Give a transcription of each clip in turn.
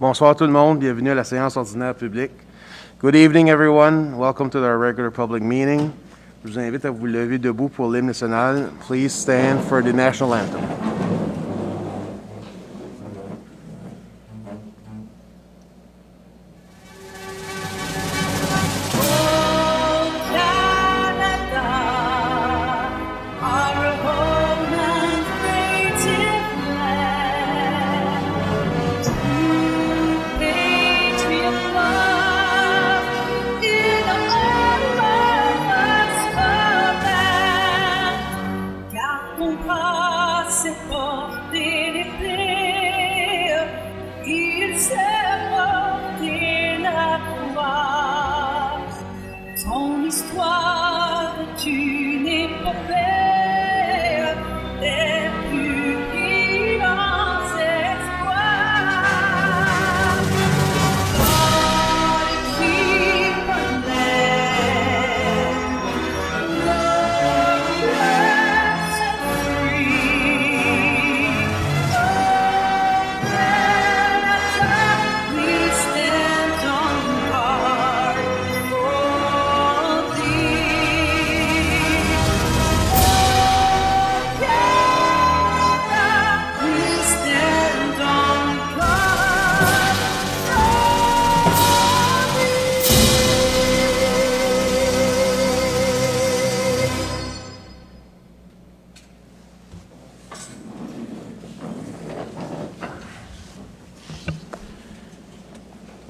Bonsoir tout le monde, bienvenue à la séance ordinaire publique. Good evening everyone, welcome to our regular public meeting. Je vous invite à vous lever debout pour l'hymne national. Please stand for the national anthem.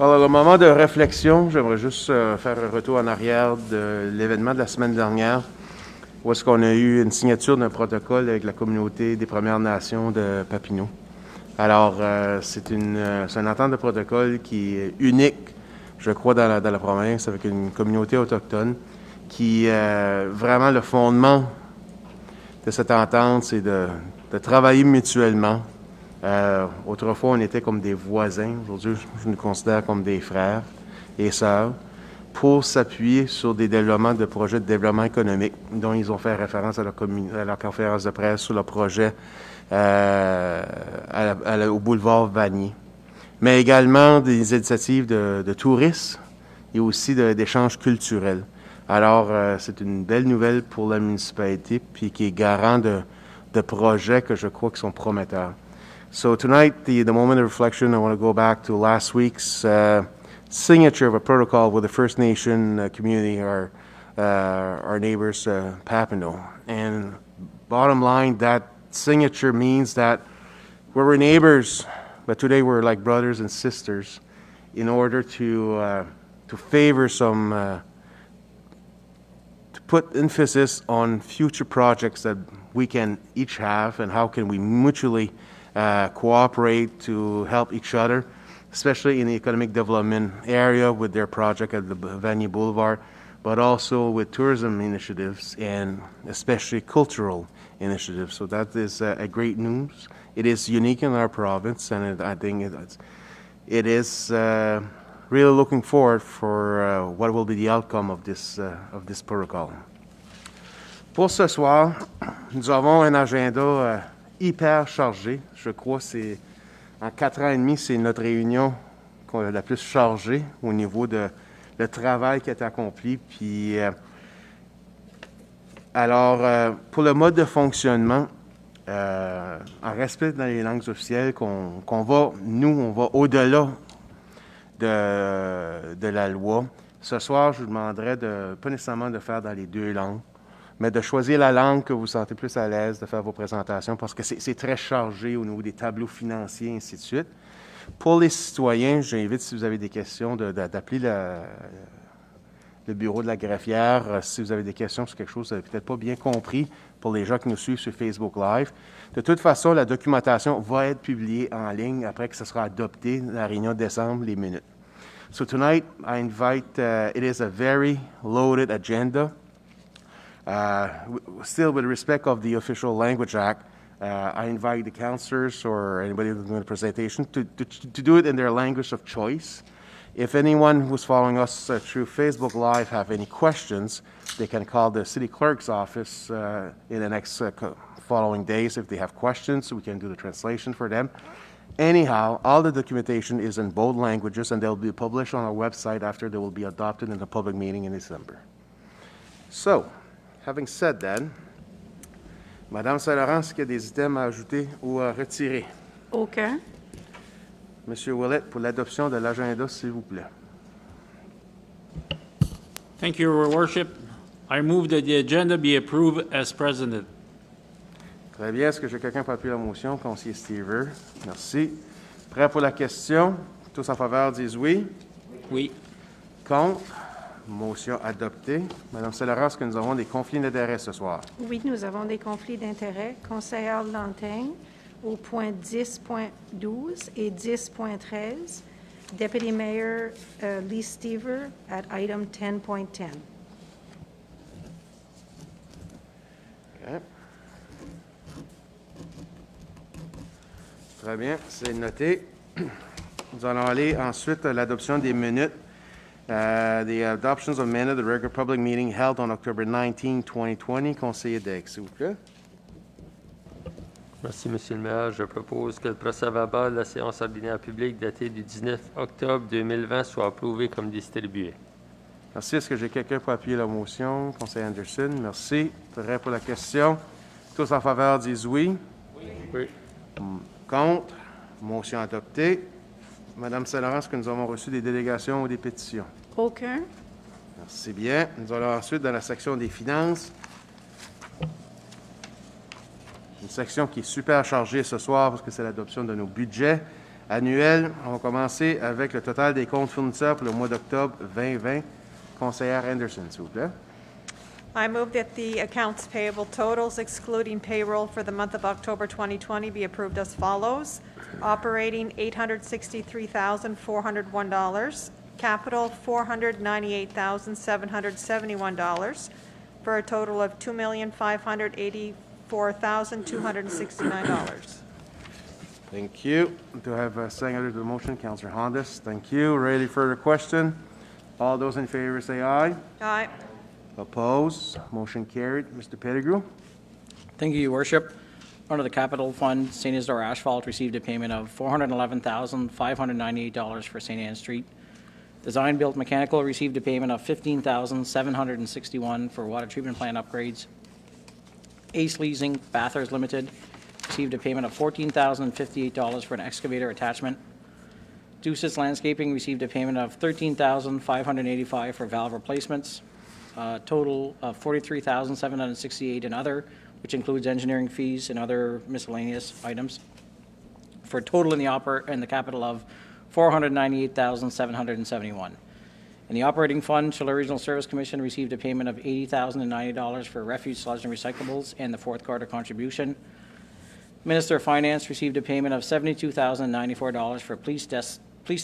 Alors, au moment de réflexion, j'aimerais juste faire un retour en arrière de l'événement de la semaine dernière, où est-ce qu'on a eu une signature d'un protocole avec la communauté des Premières Nations de Papineau. Alors, c'est une entente de protocole qui est unique, je crois, dans la province, avec une communauté autochtone, qui vraiment le fondement de cette entente, c'est de travailler mutuellement. Autrefois, on était comme des voisins. Aujourd'hui, je nous considère comme des frères et sœurs pour s'appuyer sur des développements de projets de développement économique dont ils ont fait référence à leur conférence de presse sur le projet au boulevard Vanier. Mais également des initiatives de tourisme et aussi d'échanges culturels. Alors, c'est une belle nouvelle pour la municipalité puis qui est garant de projets que je crois qui sont prometteurs. So tonight, the moment of reflection, I want to go back to last week's signature of a protocol with the First Nation community, our neighbors, Papineau. And bottom line, that signature means that we were neighbors, but today we're like brothers and sisters in order to favor to put emphasis on future projects that we can each have and how can we mutually cooperate to help each other, especially in the economic development area with their project at the Vanier Boulevard, but also with tourism initiatives and especially cultural initiatives. So that is a great news. It is unique in our province, and I think it is really looking forward for what will be the outcome of this protocol. Pour ce soir, nous avons un agenda hyper chargé. Je crois que c'est en 4 ans et demi, c'est notre réunion la plus chargée au niveau de le travail qui est accompli. Puis, pour le mode de fonctionnement, en respect dans les langues officielles, on va au-delà de la loi. Ce soir, je vous demanderai pas nécessairement de faire dans les 2 langues, mais de choisir la langue que vous sentez plus à l'aise de faire vos présentations parce que c'est très chargé au niveau des tableaux financiers et ainsi de suite. Pour les citoyens, j'invite, si vous avez des questions, d'appeler le bureau de la greffière. Si vous avez des questions sur quelque chose que vous n'avez peut-être pas bien compris pour les gens qui nous suivent sur Facebook Live. De toute façon, la documentation va être publiée en ligne après que ce sera adopté dans la réunion de décembre, les minutes. So tonight, I invite, it is a very loaded agenda. Still, with respect of the Official Language Act, I invite the counselors or anybody who's doing the presentation to do it in their language of choice. If anyone who's following us through Facebook Live have any questions, they can call the city clerk's office in the next following days. If they have questions, we can do the translation for them. Anyhow, all the documentation is in both languages, and they'll be published on our website after they will be adopted in the public meeting in December. So, having said that, Madame Saint-Laurent, est-ce qu'il y a des items à ajouter ou à retirer? Aucun. Monsieur Ouellet, pour l'adoption de l'agenda, s'il vous plaît. Thank you, Your Worship. I move that the agenda be approved as presented. Très bien. Est-ce que j'ai quelqu'un pour appuyer la motion? Conseiller Stever. Merci. Prêt pour la question? Tous en faveur disent oui. Oui. Contre? Motion adoptée. Madame Saint-Laurent, est-ce que nous avons des conflits d'intérêts ce soir? Oui, nous avons des conflits d'intérêts. Conseillère Lantaigne au point 10.12 et 10.13. Deputy Mayor Lee Stever at item 10.10. Okay. Très bien, c'est noté. Nous allons aller ensuite à l'adoption des minutes. The adoptions of minutes, the regular public meeting held on October 19, 2020. Conseiller Daigle, s'il vous plaît. Merci, Monsieur le maire. Je propose que le procès-verbal de la séance ordinaire publique datée du 19 octobre 2020 soit approuvé comme distribué. Merci. Est-ce que j'ai quelqu'un pour appuyer la motion? Conseiller Anderson, merci. Prêt pour la question? Tous en faveur disent oui. Oui. Contre? Motion adoptée. Madame Saint-Laurent, est-ce que nous avons reçu des délégations ou des pétitions? Aucun. Merci bien. Nous allons ensuite dans la section des finances. Une section qui est super chargée ce soir parce que c'est l'adoption de nos budgets annuels. On va commencer avec le total des comptes fournisseurs pour le mois d'octobre 2020. Conseillère Anderson, s'il vous plaît. I move that the accounts payable totals excluding payroll for the month of October 2020 be approved as follows. Operating $863,401. Capital $498,771 for a total of $2,584,269. Thank you. Do I have a second to the motion? Councillor Hondas. Thank you. Ready for the question? All those in favor say aye. Aye. Opposed? Motion carried. Mr. Pettigrew? Thank you, Your Worship. Under the Capital Fund, St. Isidore Asphalt received a payment of $411,598 for St. Anne Street. Design Built Mechanical received a payment of $15,761 for water treatment plant upgrades. Ace Leasing, Bathurst Limited, received a payment of $14,058 for an excavator attachment. Deuces Landscaping received a payment of $13,585 for valve replacements. Total of $43,768 in other, which includes engineering fees and other miscellaneous items, for a total in the capital of $498,771. In the operating fund, Chiller Regional Service Commission received a payment of $80,090 for refuse, sludge, and recyclables and the fourth quarter contribution. Minister of Finance received a payment of $72,094 for police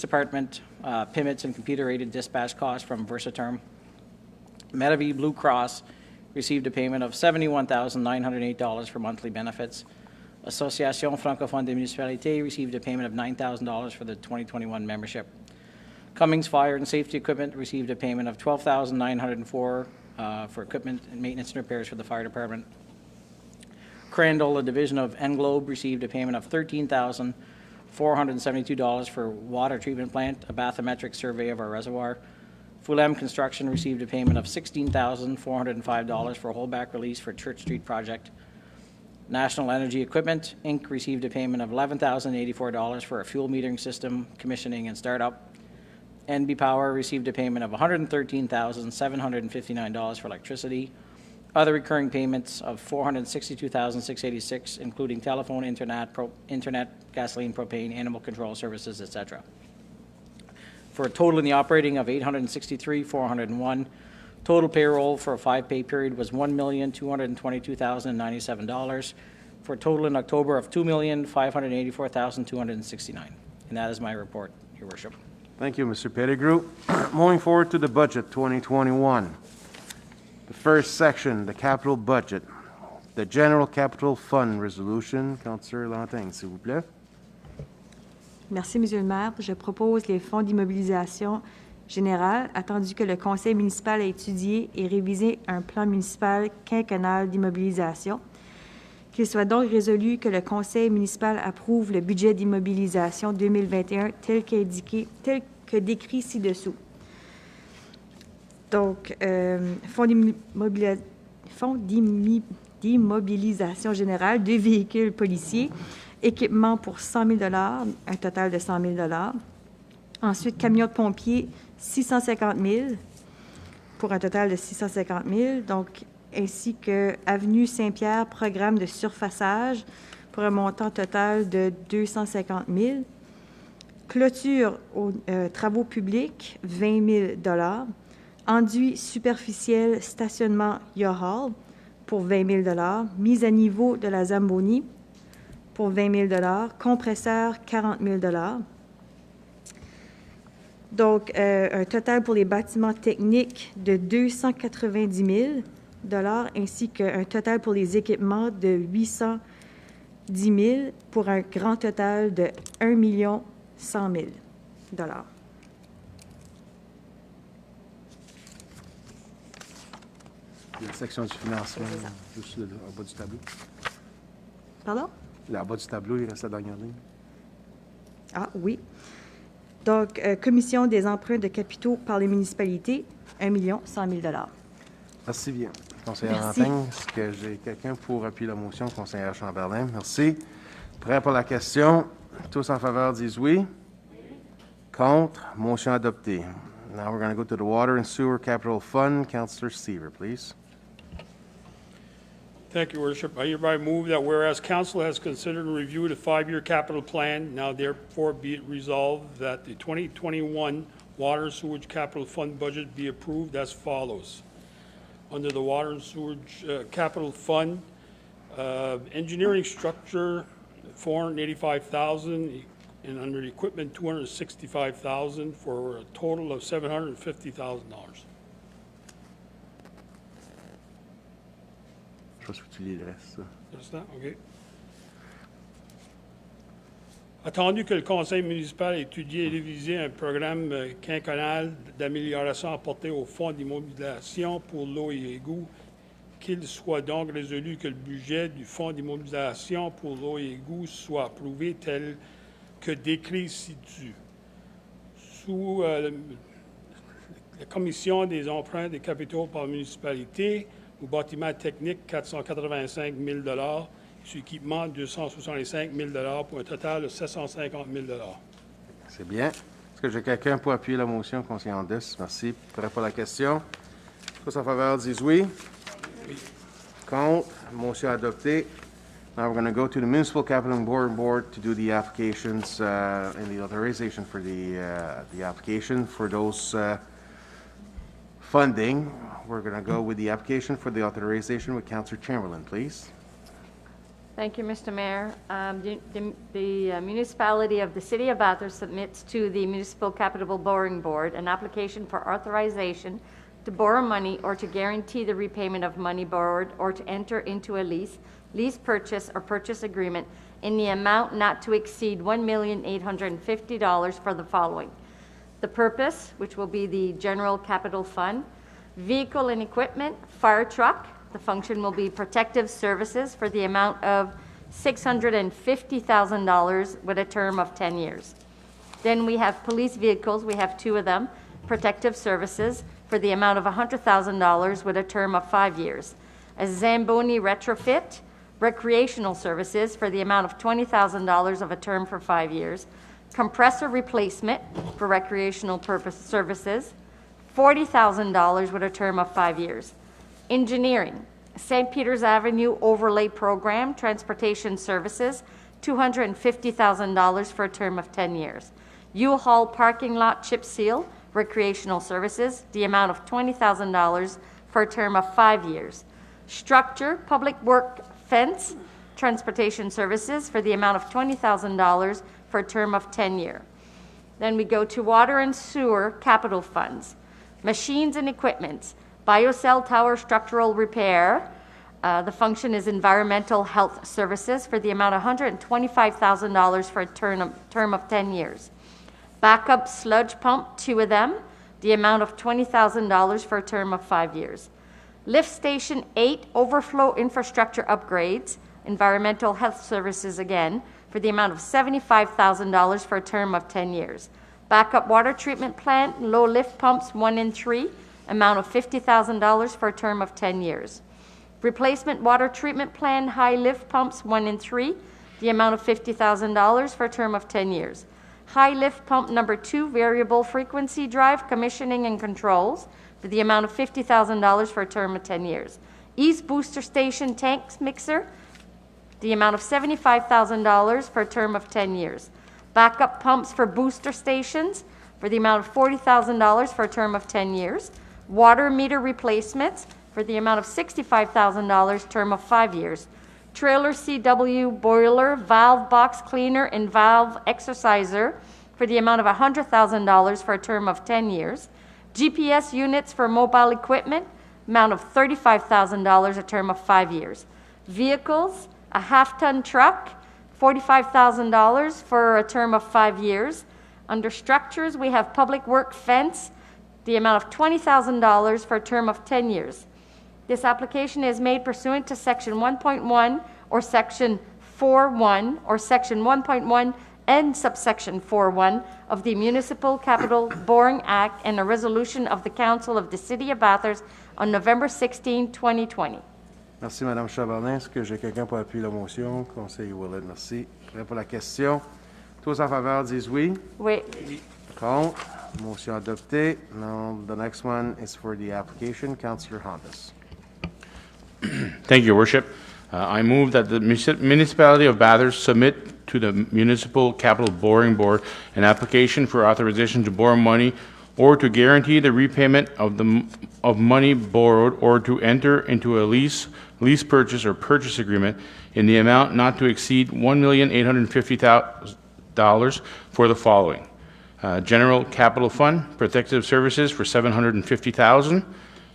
department PIMITs and computer-aided dispatch costs from Versaterm. Medavie Blue Cross received a payment of $71,908 for monthly benefits. Association Francophone des Municipalités received a payment of $9,000 for the 2021 membership. Cummings Fire and Safety Equipment received a payment of $12,904 for equipment and maintenance and repairs for the fire department. Crandall, a division of Englobe, received a payment of $13,472 for water treatment plant, a bathymetric survey of our reservoir. Fulham Construction received a payment of $16,405 for a holdback release for Church Street project. National Energy Equipment, Inc. received a payment of $11,084 for a fuel metering system commissioning and startup. NB Power received a payment of $113,759 for electricity. Other recurring payments of $462,686, including telephone, internet, gasoline, propane, animal control services, etc. For a total in the operating of $863,401. Total payroll for a 5-pay period was $1,222,097, for a total in October of $2,584,269. And that is my report, Your Worship. Thank you, Mr. Pettigrew. Moving forward to the budget 2021. The first section, the capital budget. The General Capital Fund Resolution. Councillor Lantaigne, s'il vous plaît. Merci, Monsieur le maire. Je propose les fonds d'immobilisation générale, attendu que le Conseil municipal a étudié et révisé un plan municipal quinquennal d'immobilisation Qu'il soit donc résolu que le Conseil municipal approuve le budget d'immobilisation 2021 tel que décrit ci-dessous. Donc, fonds d'immobilisation générale, 2 véhicules policiers, équipement pour 100 000 un total de 100 000 Ensuite, camion de pompiers, 650 000 pour un total de 650 000 Donc, ainsi que Avenue Saint-Pierre, programme de surfaçage pour un montant total de 250 000 Clôture aux travaux publics, 20 000 Enduit superficiel stationnement U-Haul pour 20 000 Mise à niveau de la Zamboni pour 20 000 Compresseur, 40 000 Donc, un total pour les bâtiments techniques de 290 000 ainsi qu'un total pour les équipements de 810 000 pour un grand total de 1 100 000 La section du financement, juste en bas du tableau. Pardon? Là, en bas du tableau, il reste la dernière ligne. Ah, oui. Donc, commission des emprunts de capitaux par les municipalités, 1 100 000 Merci bien. Conseillère Merci. Lantin, est-ce que j'ai quelqu'un pour appuyer la motion? Conseillère Chamberlain, merci. Prêt pour la question? Tous en faveur disent oui. Contre? Motion adoptée. Now we're going to go to the Water and Sewer Capital Fund. Councillor Seaver, please. Thank you, Worship. I hereby move that whereas council has considered and reviewed a 5-year capital plan, now therefore be it resolved that the 2021 Water and Sewage Capital Fund budget be approved as follows. Under the Water and Sewage Capital Fund, engineering structure, $485,000, and under the equipment, $265,000 for a total of $750,000. Je pense que tu lis le reste. Ça. That's that? OK. Attendu que le Conseil municipal ait étudié et révisé un programme quinquennal d'amélioration apporté au Fonds d'immobilisation pour l'eau et égouts, qu'il soit donc résolu que le budget du Fonds d'immobilisation pour l'eau et égouts soit approuvé tel que décrit ci-dessus. Sous la Commission des emprunts des capitaux par municipalité, au bâtiment technique, 485 000 sur équipement, 265 000 pour un total de 750 000 C'est bien. Est-ce que j'ai quelqu'un pour appuyer la motion? Conseiller Andes, merci. Prêt pour la question? Tous en faveur disent oui. Contre? Motion adoptée. Now we're going to go to the Municipal Capital Board to do the applications and the authorization for the application for those funding. We're going to go with the application for the authorization with Councillor Chamberlain, please. Thank you, Mr. Mayor. The municipality of the City of Bathurst submits to the Municipal Capital Borrowing Board an application for authorization to borrow money or to guarantee the repayment of money borrowed or to enter into a lease purchase or purchase agreement in the amount not to exceed $1,850 for the following. The purpose, which will be the General Capital Fund, vehicle and equipment, fire truck. The function will be protective services for the amount of $650,000 with a term of 10 years. Then we have police vehicles. We have 2 of them, protective services for the amount of $100,000 with a term of 5 years. A Zamboni retrofit, recreational services for the amount of $20,000 of a term for 5 years. Compressor replacement for recreational purpose services, $40,000 with a term of 5 years. Engineering, St. Peter's Avenue Overlay Program, Transportation Services, $250,000 for a term of 10 years. U-Haul Parking Lot Chip Seal, Recreational Services, the amount of $20,000 for a term of 5 years. Structure, Public Work Fence, Transportation Services for the amount of $20,000 for a term of 10 years. Then we go to Water and Sewer Capital Funds. Machines and equipment, Biocell Tower Structural Repair. The function is Environmental Health Services for the amount of $125,000 for a term of 10 years. Backup sludge pump, 2 of them, the amount of $20,000 for a term of 5 years. Lift Station 8 Overflow Infrastructure Upgrades, Environmental Health Services again, for the amount of $75,000 for a term of 10 years. Backup water treatment plant, low lift pumps 1 and 3, amount of $50,000 for a term of 10 years. Replacement water treatment plant, high lift pumps 1 and 3, the amount of $50,000 for a term of 10 years. High lift pump number 2, variable frequency drive, commissioning and controls, for the amount of $50,000 for a term of 10 years. East Booster Station tanks mixer, the amount of $75,000 for a term of 10 years. Backup pumps for booster stations for the amount of $40,000 for a term of 10 years. Water meter replacements for the amount of $65,000, term of 5 years. Trailer CW boiler, valve box cleaner, and valve exerciser for the amount of $100,000 for a term of 10 years. GPS units for mobile equipment, amount of $35,000, a term of 5 years. Vehicles, a half-ton truck, $45,000 for a term of 5 years. Under structures, we have public work fence, the amount of $20,000 for a term of 10 years. This application is made pursuant to Section 1.1 or Section 4.1 or Section 1.1 and subsection 4.1 of the Municipal Capital Borrowing Act and a resolution of the Council of the City of Bathurst on November 16, 2020. Merci, Mme Chabardin. Est-ce que j'ai quelqu'un pour appuyer la motion? Conseiller Ouellet, merci. Prêt pour la question? Tous en faveur disent oui. Oui. Contre? Motion adoptée. Now, the next one is for the application. Councillor Hondas. Thank you, Your Worship. I move that the municipality of Bathurst submit to the Municipal Capital Borrowing Board an application for authorization to borrow money or to guarantee the repayment of money borrowed or to enter into a lease purchase or purchase agreement in the amount not to exceed $1,850,000 for the following. General Capital Fund, Protective Services for $750,000,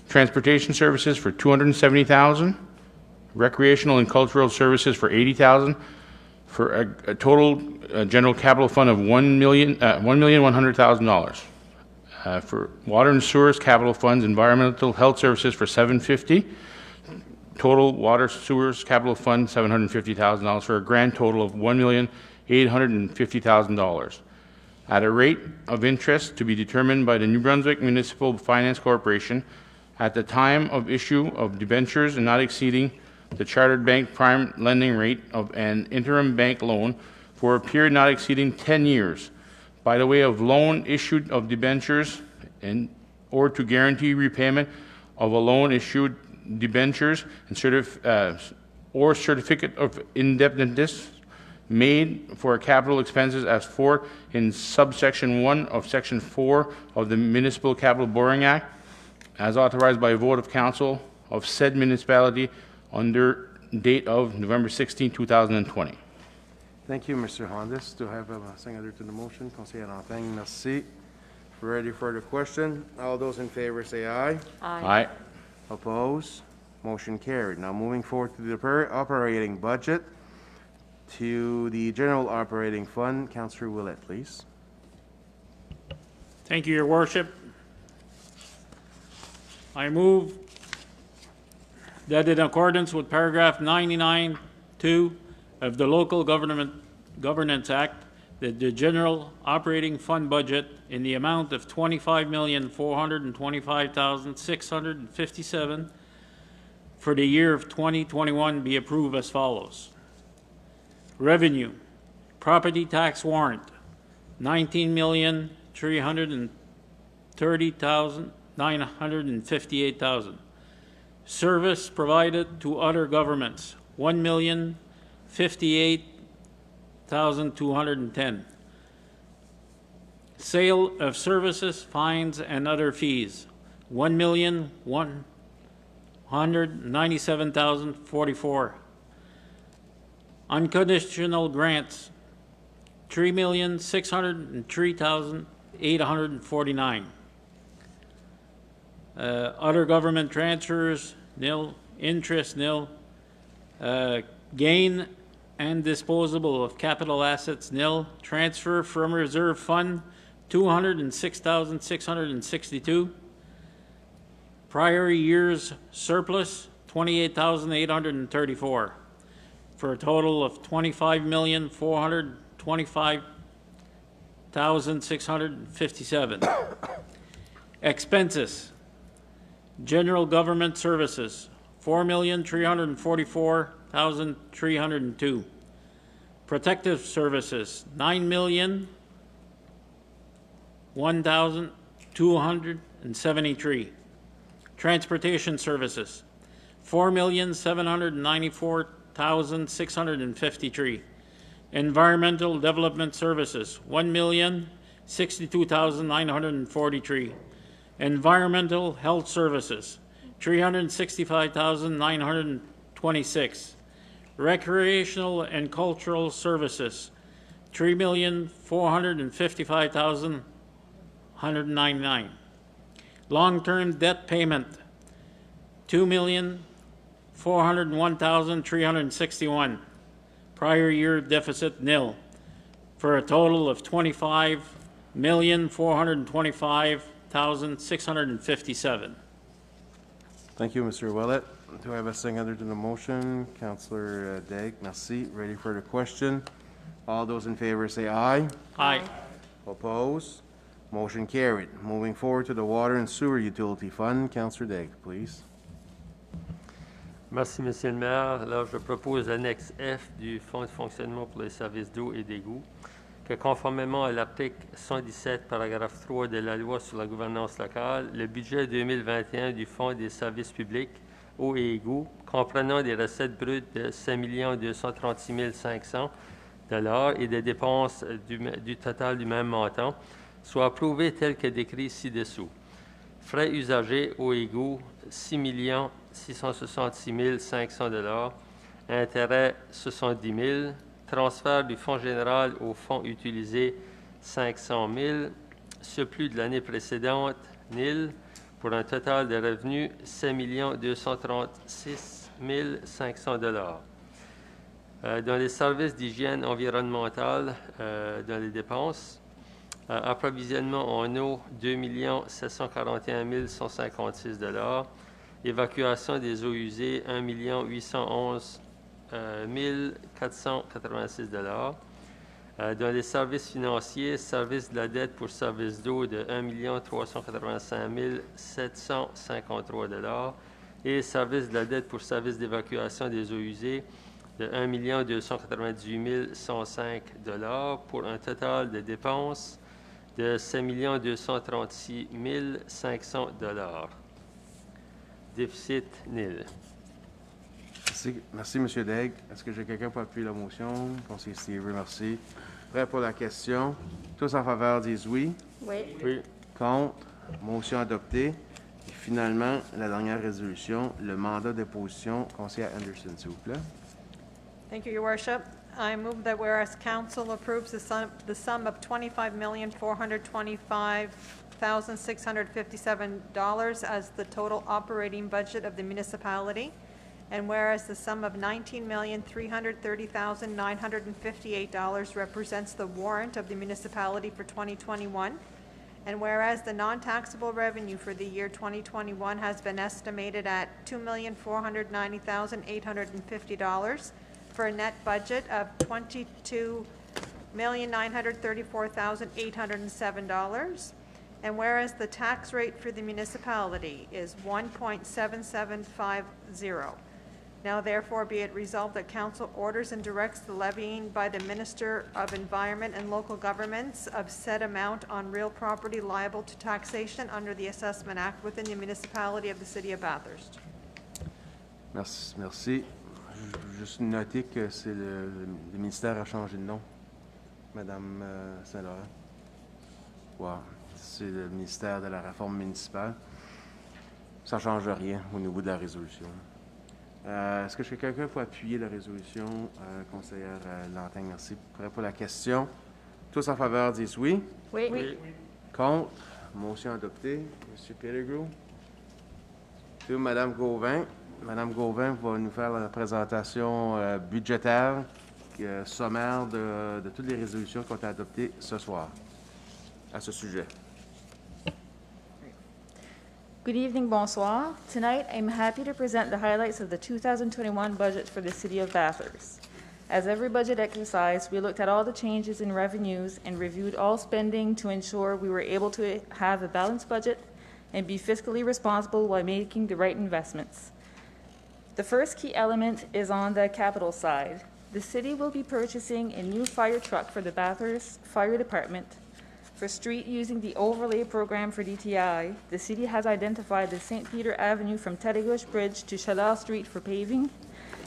Transportation Services for $270,000, Recreational and Cultural Services for $80,000, for a total general capital fund of $1,100,000. For Water and Sewers Capital Funds, Environmental Health Services for $750,000, total Water Sewers Capital Fund $750,000 for a grand total of $1,850,000 at a rate of interest to be determined by the New Brunswick Municipal Finance Corporation at the time of issue of debentures and not exceeding the Chartered Bank prime lending rate of an interim bank loan for a period not exceeding 10 years by the way of loan issued of debentures and or to guarantee repayment of a loan issued debentures and certificate of indebtedness made for capital expenses as for in subsection 1 of section 4 of the Municipal Capital Borrowing Act as authorized by a vote of council of said municipality under date of November 16, 2020. Thank you, Mr. Hondas. Do I have a seconder to the motion? Conseiller Lantagne, merci. Ready for the question? All those in favor say aye. Aye. Opposed? Motion carried. Now moving forward to the operating budget, to the general operating fund. Councillor Ouellet, please. Thank you, Your Worship. I move that in accordance with paragraph 99(2) of the Local Governance Act, that the general operating fund budget in the amount of $25,425,657 for the year of 2021 be approved as follows. Revenue, property tax warrant, $19,330,958. Service provided to other governments, $1,058,210. Sale of services, fines, and other fees, $1,197,044. Unconditional grants, $3,603,849. Other government transfers, nil. Interest, nil. Gain and disposable of capital assets, nil. Transfer from reserve fund, $206,662. Prior year's surplus, $28,834. for a total of $25,425,657. Expenses. General Government Services, $4,344,302. Protective Services, $9,001,273. Transportation Services, $4,794,653. Environmental Development Services, $1,062,943. Environmental Health Services, $365,926. Recreational and Cultural Services, $3,455,199. Long-term debt payment, $2,401,361. Prior year deficit nil, for a total of $25,425,657. Thank you, Mr. Willett. Do I have a seconder to the motion? Councillor Daigle, merci. Ready for the question? All those in favor say aye. Aye. Opposed? Motion carried. Moving forward to the Water and Sewer Utility Fund. Councillor Daigle, please. Merci, Monsieur le maire. Alors, je propose l'annexe F du Fonds de fonctionnement pour les services d'eau et d'égouts, que conformément à l'article 117, paragraphe 3 de la Loi sur la gouvernance locale, le budget 2021 du Fonds des services publics, eau et égouts, comprenant des recettes brutes de 5 236 500 $ et des dépenses du total du même montant, soit approuvé tel que décrit ci-dessous. Frais usagers eau et égouts, 6 666 500 $, intérêts 70 000, transfert du fonds général au fonds utilisé 500 000, surplus de l'année précédente nil, pour un total de revenus 5 236 500 $. Dans les services d'hygiène environnementale, dans les dépenses, approvisionnement en eau 2 741 156 $, évacuation des eaux usées 1 811 486 $. Dans les services financiers, service de la dette pour service d'eau de 1 385 753 $ et service de la dette pour service d'évacuation des eaux usées de 1 298 105 $ pour un total de dépenses de 5 236 500 $. Déficit nil. Merci, M. Daigle. Est-ce que j'ai quelqu'un pour appuyer la motion? Conseiller Steve, merci. Prêt pour la question? Tous en faveur disent oui. Oui. Oui. Contre? Motion adoptée. Et finalement, la dernière résolution, le mandat d'opposition. Conseiller Anderson, s'il vous plaît. Thank you, Your Worship. I move that whereas council approves the sum of $25,425,657 as the total operating budget of the municipality, and whereas the sum of $19,330,958 represents the warrant of the municipality for 2021, and whereas the non-taxable revenue for the year 2021 has been estimated at $2,490,850 for a net budget of $22,934,807, and whereas the tax rate for the municipality is 1.7750. Now therefore be it resolved that council orders and directs the levying by the Minister of Environment and Local Governments of said amount on real property liable to taxation under the Assessment Act within the municipality of the city of Bathurst. Merci. Merci. Je veux juste noter que c'est le ministère a changé de nom, Madame Saint-Laurent. Wow. C'est le ministère de la réforme municipale. Ça ne change rien au niveau de la résolution. Est-ce que j'ai quelqu'un pour appuyer la résolution? Conseillère Lantin, merci. Prêt pour la question? Tous en faveur disent oui. Oui. Oui. Contre? Motion adoptée. Monsieur Pettigrew. Puis Madame Gauvin. Madame Gauvin va nous faire la présentation budgétaire sommaire de toutes les résolutions qui ont été adoptées ce soir à ce sujet. Good evening, bonsoir. Tonight, I'm happy to present the highlights of the 2021 budget for the City of Bathurst. As every budget exercise, we looked at all the changes in revenues and reviewed all spending to ensure we were able to have a balanced budget and be fiscally responsible while making the right investments. The first key element is on the capital side. The city will be purchasing a new fire truck for the Bathurst Fire Department. For street using the overlay program for DTI, the city has identified the St. Peter Avenue from Teddigosh Bridge to Chalard Street for paving.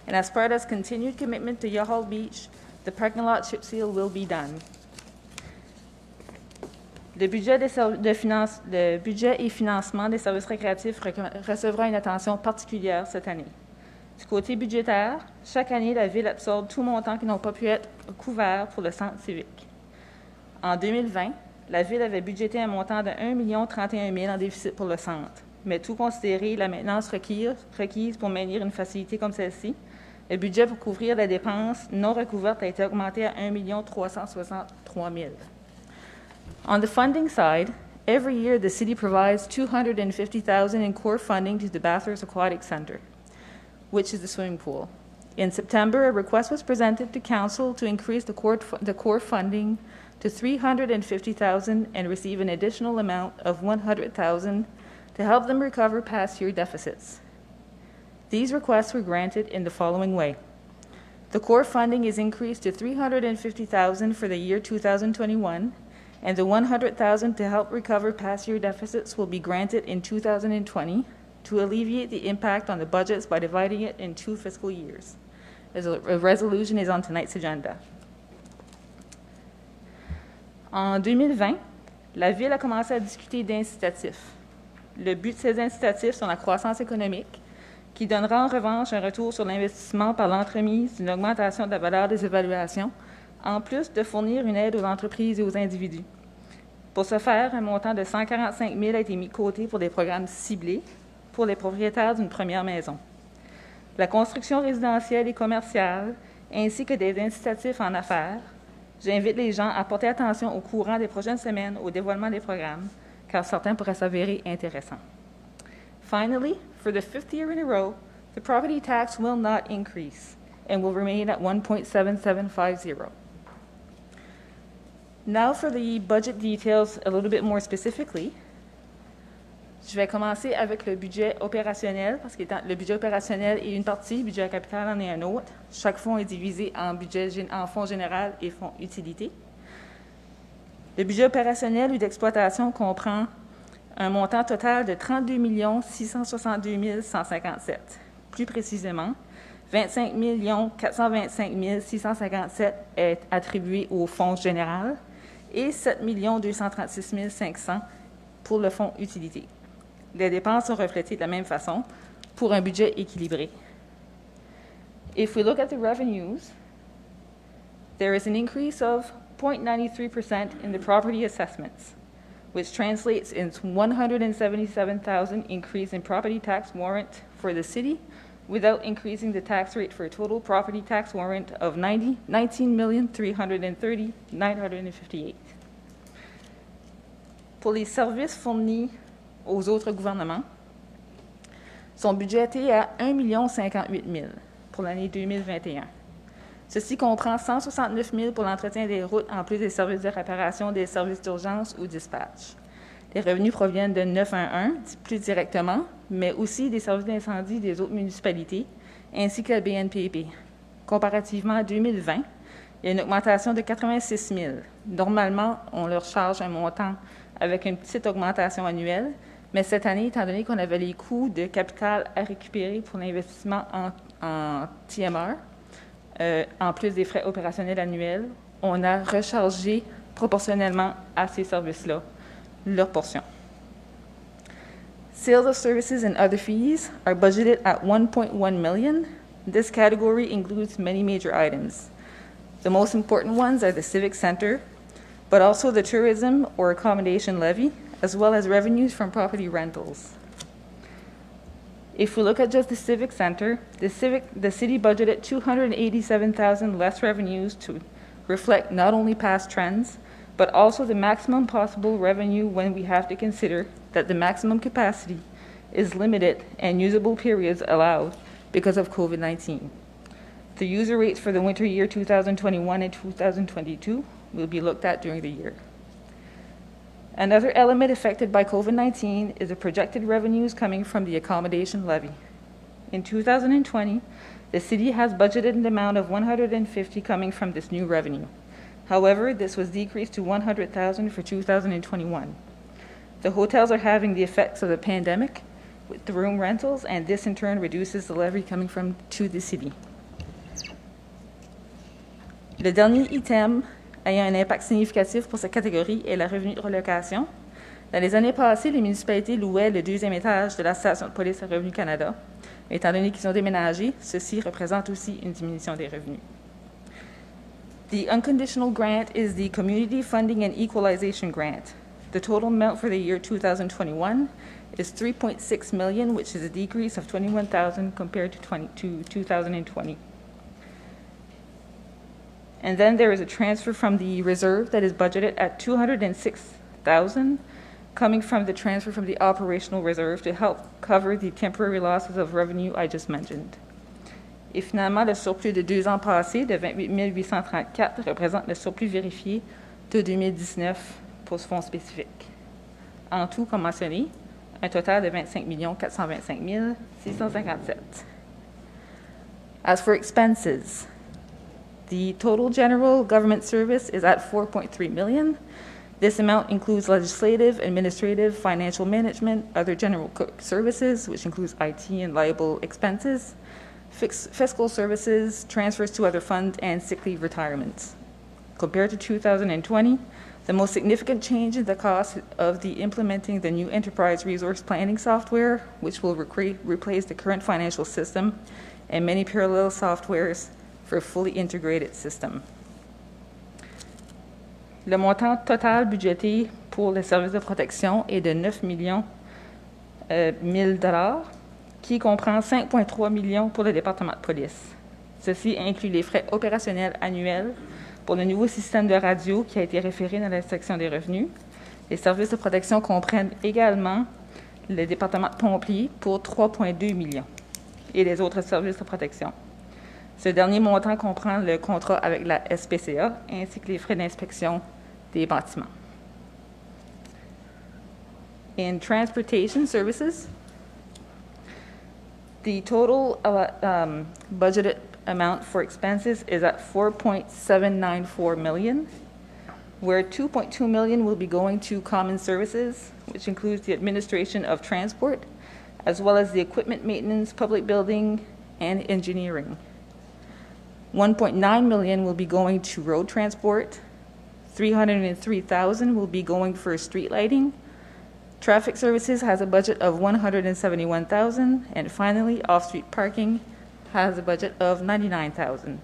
And as part of its continued commitment to Yohol Beach, the parking lot chip seal will be done. Le budget et financement des services récréatifs recevra une attention particulière cette année. Du côté budgétaire, chaque année, la Ville absorbe tout montant qui n'ont pas pu être couverts pour le centre civique. En 2020, la Ville avait budgété un montant de 1 031 000 en déficit pour le centre. Mais tout considéré, la maintenance requise pour maintenir une facilité comme celle-ci, le budget pour couvrir les dépenses non recouvertes a été augmenté à 1 363 000. On the funding side, every year the city provides $250,000 in core funding to the Bathurst Aquatic Center, which is the swimming pool. In September, a request was presented to Council to increase the core funding to $350,000 and receive an additional amount of $100,000 to help them recover past year deficits. These requests were granted in the following way. The core funding is increased to $350,000 for the year 2021, and the $100,000 to help recover past year deficits will be granted in 2020 to alleviate the impact on the budgets by dividing it in 2 fiscal years. A resolution is on tonight's agenda. En 2020, la Ville a commencé à discuter d'incitatifs. Le but de ces incitatifs sont la croissance économique, qui donnera en revanche un retour sur l'investissement par l'entremise d'une augmentation de la valeur des évaluations, en plus de fournir une aide aux entreprises et aux individus. Pour ce faire, un montant de 145 000 a été mis de côté pour des programmes ciblés pour les propriétaires d'une première maison. La construction résidentielle et commerciale, ainsi que des incitatifs en affaires, j'invite les gens à porter attention au courant des prochaines semaines au dévoilement des programmes, car certains pourraient s'avérer intéressants. Finally, for the 5th year in a row, the property tax will not increase and will remain at 1.7750. Now for the budget details a little bit more specifically. Je vais commencer avec le budget opérationnel, parce que le budget opérationnel est une partie, le budget à capital en est un autre. Chaque fonds est divisé en fonds général et fonds utilité. Le budget opérationnel ou d'exploitation comprend un montant total de 32 662 157. Plus précisément, 25 425 657 est attribué au fonds général et 7 236 500 pour le fonds utilité. Les dépenses sont reflétées de la même façon pour un budget équilibré. If we look at the revenues, there is an increase of 0.93% in the property assessments, which translates into $177,000 increase in property tax warrant for the city without increasing the tax rate for a total property tax warrant of $19,330,958. Pour les services fournis aux autres gouvernements, sont budgétés à 1 058 000 pour l'année 2021. Ceci comprend 169 000 pour l'entretien des routes, en plus des services de réparation, des services d'urgence ou dispatch. Les revenus proviennent de 911, plus directement, mais aussi des services d'incendie des autres municipalités, ainsi que la BNPP. Comparativement à 2020, il y a une augmentation de 86 000. Normalement, on leur charge un montant avec une petite augmentation annuelle, mais cette année, étant donné qu'on avait les coûts de capital à récupérer pour l'investissement en TMR, en plus des frais opérationnels annuels, on a rechargé proportionnellement à ces services-là leur portion. Sales of services and other fees are budgeted at $1.1 million. This category includes many major items. The most important ones are the Civic Center, but also the tourism or accommodation levy, as well as revenues from property rentals. If we look at just the Civic Center, the city budgeted $287,000 less revenues to reflect not only past trends, but also the maximum possible revenue when we have to consider that the maximum capacity is limited and usable periods allowed because of COVID-19. The user rates for the winter year 2021 and 2022 will be looked at during the year. Another element affected by COVID-19 is the projected revenues coming from the accommodation levy. In 2020, the city has budgeted an amount of $150,000 coming from this new revenue. However, this was decreased to $100,000 for 2021. The hotels are having the effects of the pandemic with the room rentals, and this in turn reduces the levy coming to the city. Le dernier item ayant un impact significatif pour cette catégorie est le revenu de relocation. Dans les années passées, les municipalités louaient le deuxième étage de la station de police à Revenu Canada. Étant donné qu'ils ont déménagé, ceci représente aussi une diminution des revenus. The unconditional grant is the Community Funding and Equalization Grant. The total amount for the year 2021 is $3.6 million, which is a decrease of $21,000 compared to 2020. And then there is a transfer from the reserve that is budgeted at $206,000, coming from the transfer from the operational reserve to help cover the temporary losses of revenue I just mentioned. Et finalement, le surplus de 2 ans passés de 28 834 représente le surplus vérifié de 2019 pour ce fonds spécifique. En tout, comme mentionné, un total de 25 425 657. As for expenses, the total general government service is at $4.3 million. This amount includes legislative, administrative, financial management, other general services, which includes IT and liable expenses, fiscal services, transfers to other funds, and sick leave retirements. Compared to 2020, the most significant change in the cost of implementing the new enterprise resource planning software, which will replace the current financial system and many parallel softwares for a fully integrated system. Le montant total budgété pour les services de protection est de 9 millions $1,000, qui comprend 5,3 millions pour le département de police. Ceci inclut les frais opérationnels annuels pour le nouveau système de radio qui a été référé dans la section des revenus. Les services de protection comprennent également le département de pompiers pour 3,2 millions et les autres services de protection. Ce dernier montant comprend le contrat avec la SPCA ainsi que les frais d'inspection des bâtiments. In transportation services, the total budgeted amount for expenses is at $4.794 million, where $2.2 million will be going to common services, which includes the administration of transport, as well as the equipment maintenance, public building, and engineering. $1.9 million will be going to road transport, $303,000 will be going for street lighting, traffic services has a budget of $171,000, and finally, off-street parking has a budget of $99,000.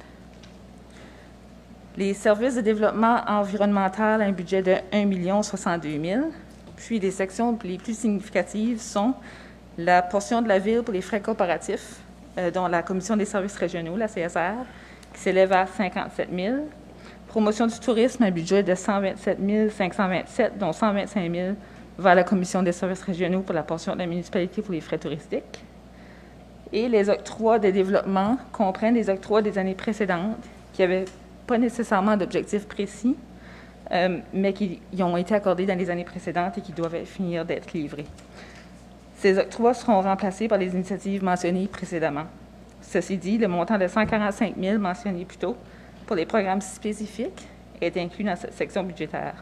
Les services de développement environnemental ont un budget de $1 062 000, puis les sections les plus significatives sont la portion de la ville pour les frais corporatifs, dont la Commission des services régionaux, la CSR, qui s'élève à $57 000. Promotion du tourisme, un budget de $127 527, dont $125 000 vers la Commission des services régionaux pour la portion de la municipalité pour les frais touristiques. Et les octrois de développement comprennent les octrois des années précédentes qui n'avaient pas nécessairement d'objectifs précis, mais qui ont été accordés dans les années précédentes et qui doivent finir d'être livrés. Ces octrois seront remplacés par les initiatives mentionnées précédemment. Ceci dit, le montant de $145 000 mentionné plus tôt pour les programmes spécifiques est inclus dans cette section budgétaire.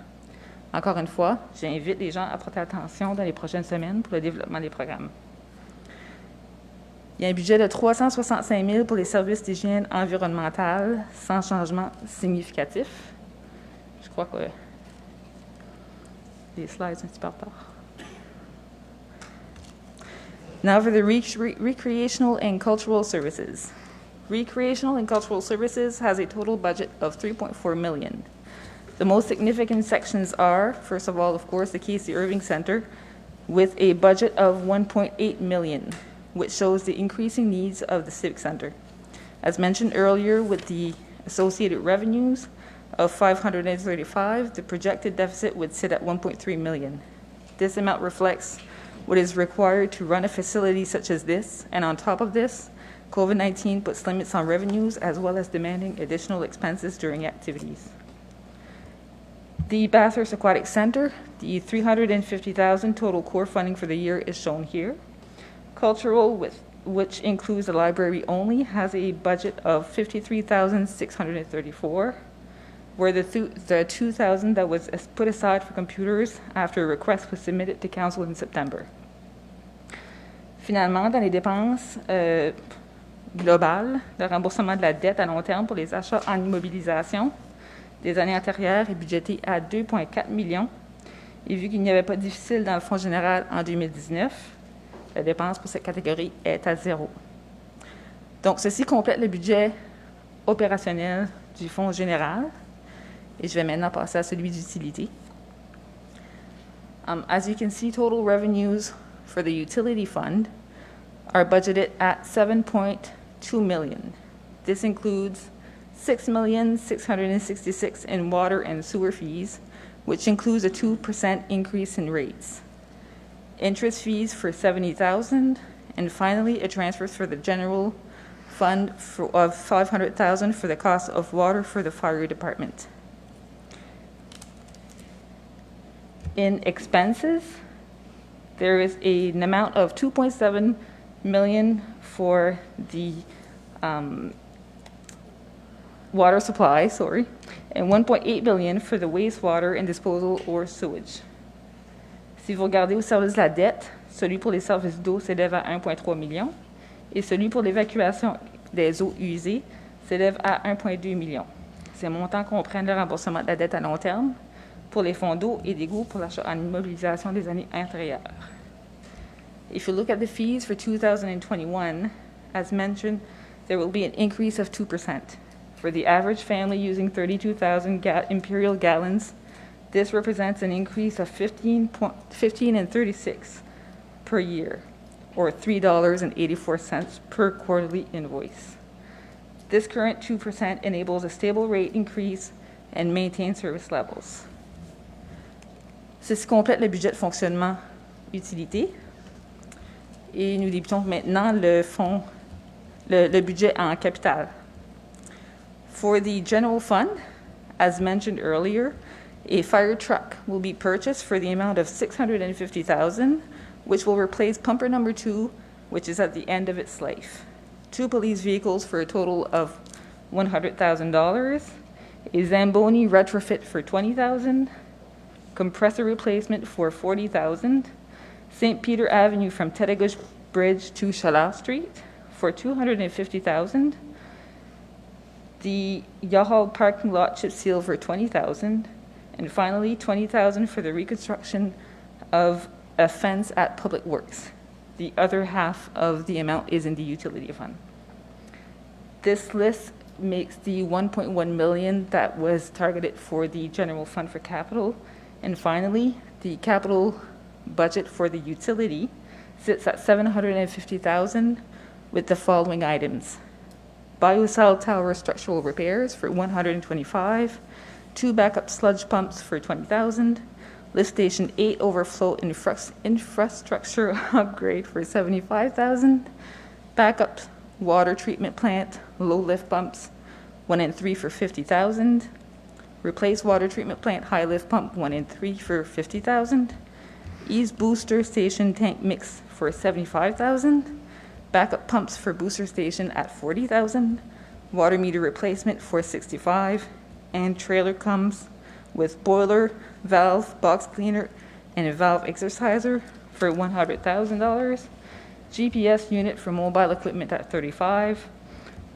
Encore une fois, j'invite les gens à porter attention dans les prochaines semaines pour le développement des programmes. Il y a un budget de $365 000 pour les services d'hygiène environnementale sans changement significatif. Je crois que les slides sont un petit peu en retard. Now for the recreational and cultural services. Recreational and cultural services has a total budget of $3.4 million. The most significant sections are, first of all, of course, the Casey Irving Center with a budget of $1.8 million, which shows the increasing needs of the Civic Center. As mentioned earlier, with the associated revenues of $535, the projected deficit would sit at $1.3 million. This amount reflects what is required to run a facility such as this, and on top of this, COVID-19 puts limits on revenues as well as demanding additional expenses during activities. The Bathurst Aquatic Center, the $350,000 total core funding for the year is shown here. Cultural, which includes the library only, has a budget of $53,634, where the $2,000 that was put aside for computers after a request was submitted to Council in September. Finalement, dans les dépenses globales, le remboursement de la dette à long terme pour les achats en immobilisation des années antérieures est budgété à 2,4 millions. Et vu qu'il n'y avait pas de difficile dans le fonds général en 2019, la dépense pour cette catégorie est à 0. Donc, ceci complète le budget opérationnel du fonds général. Et je vais maintenant passer à celui d'utilité. As you can see, total revenues for the utility fund are budgeted at $7.2 million. This includes $6,666,000 in water and sewer fees, which includes a 2% increase in rates. Interest fees for $70,000, and finally, a transfer for the general fund of $500,000 for the cost of water for the fire department. In expenses, there is an amount of $2.7 million for the water supply, and $1.8 billion for the wastewater and disposal or sewage. Si vous regardez au service de la dette, celui pour les services d'eau s'élève à 1,3 million et celui pour l'évacuation des eaux usées s'élève à 1,2 million. Ces montants comprennent le remboursement de la dette à long terme pour les fonds d'eau et d'égouts pour l'achat en immobilisation des années antérieures. If you look at the fees for 2021, as mentioned, there will be an increase of 2%. For the average family using 32,000 imperial gallons, this represents an increase of 15 and 36 per year, or $3.84 per quarterly invoice. This current 2% enables a stable rate increase and maintain service levels. Ceci complète le budget de fonctionnement utilité. Et nous débutons maintenant le budget en capital. For the general fund, as mentioned earlier, a fire truck will be purchased for the amount of $650,000, which will replace pumper number 2, which is at the end of its life. 2 police vehicles for a total of $100,000, a Zamboni retrofit for $20,000, compressor replacement for $40,000, St. Peter Avenue from Tetegush Bridge to Chalard Street for $250,000, the Yahal parking lot chip seal for $20,000, and finally $20,000 for the reconstruction of a fence at Public Works. The other half of the amount is in the utility fund. This list makes the $1.1 million that was targeted for the general fund for capital. And finally, the capital budget for the utility sits at $750,000 with the following items: biocell tower structural repairs for $125,000, 2 backup sludge pumps for $20,000, lift station 8 overflow infrastructure upgrade for $75,000, backup water treatment plant low lift pumps 1 and 3 for $50,000, replace water treatment plant high lift pump 1 and 3 for $50,000, ease booster station tank mix for $75,000, backup pumps for booster station at $40,000, water meter replacement for $65,000, and trailer comes with boiler, valve, box cleaner, and a valve exerciser for $100,000, GPS unit for mobile equipment at $35,000,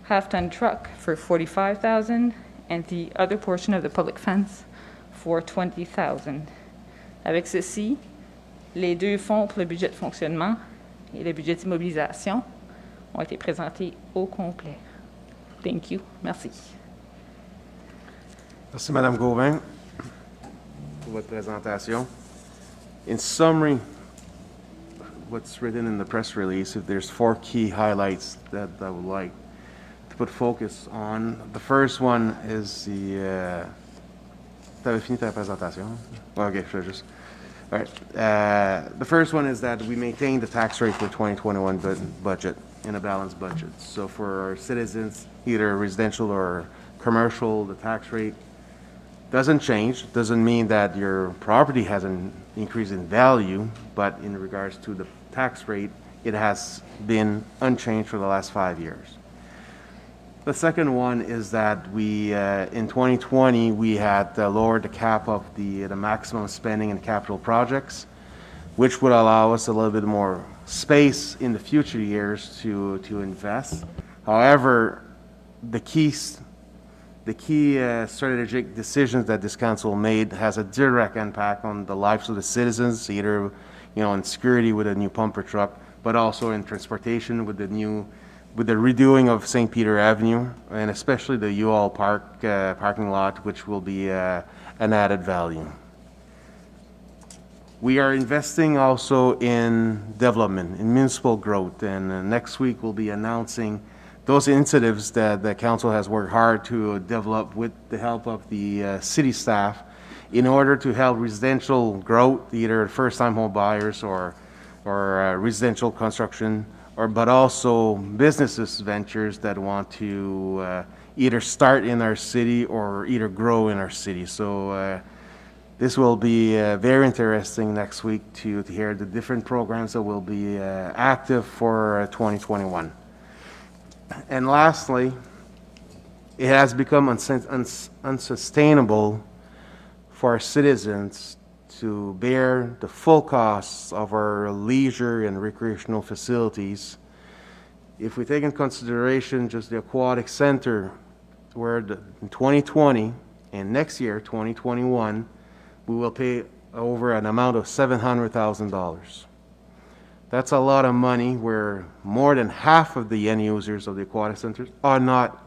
half-ton truck for $45,000, and the other portion of the public fence for $20,000. Avec ceci, les deux fonds pour le budget de fonctionnement et le budget d'immobilisation ont été présentés au complet. Thank you. Merci. Merci, Madame Gauvin, pour votre présentation. In summary, what's written in the press release, if there's 4 key highlights that I would like to put focus on. The first one is the... T'avais fini ta présentation? Okay, sure, just... All right. The first one is that we maintain the tax rate for 2021 budget. in a balanced budget. So for our citizens, either residential or commercial, the tax rate doesn't change. Doesn't mean that your property has an increase in value, but in regards to the tax rate, it has been unchanged for the last 5 years. The second one is that we, in 2020, we had lowered the cap of the maximum spending in capital projects, which would allow us a little bit more space in the future years to invest. However, the key strategic decisions that this council made has a direct impact on the lives of the citizens, either in security with a new pumper truck, but also in transportation with the redoing of St. Peter Avenue, and especially the U-Haul parking lot, which will be an added value. We are investing also in development, in municipal growth, and next week we'll be announcing those initiatives that the council has worked hard to develop with the help of the city staff in order to help residential growth, either first-time home buyers or residential construction, but also businesses ventures that want to either start in our city or either grow in our city. So this will be very interesting next week to hear the different programs that will be active for 2021. And lastly, it has become unsustainable for our citizens to bear the full costs of our leisure and recreational facilities. If we take in consideration just the aquatic center, where in 2020 and next year, 2021, we will pay over an amount of $700,000. That's a lot of money, where more than half of the end users of the aquatic centers are not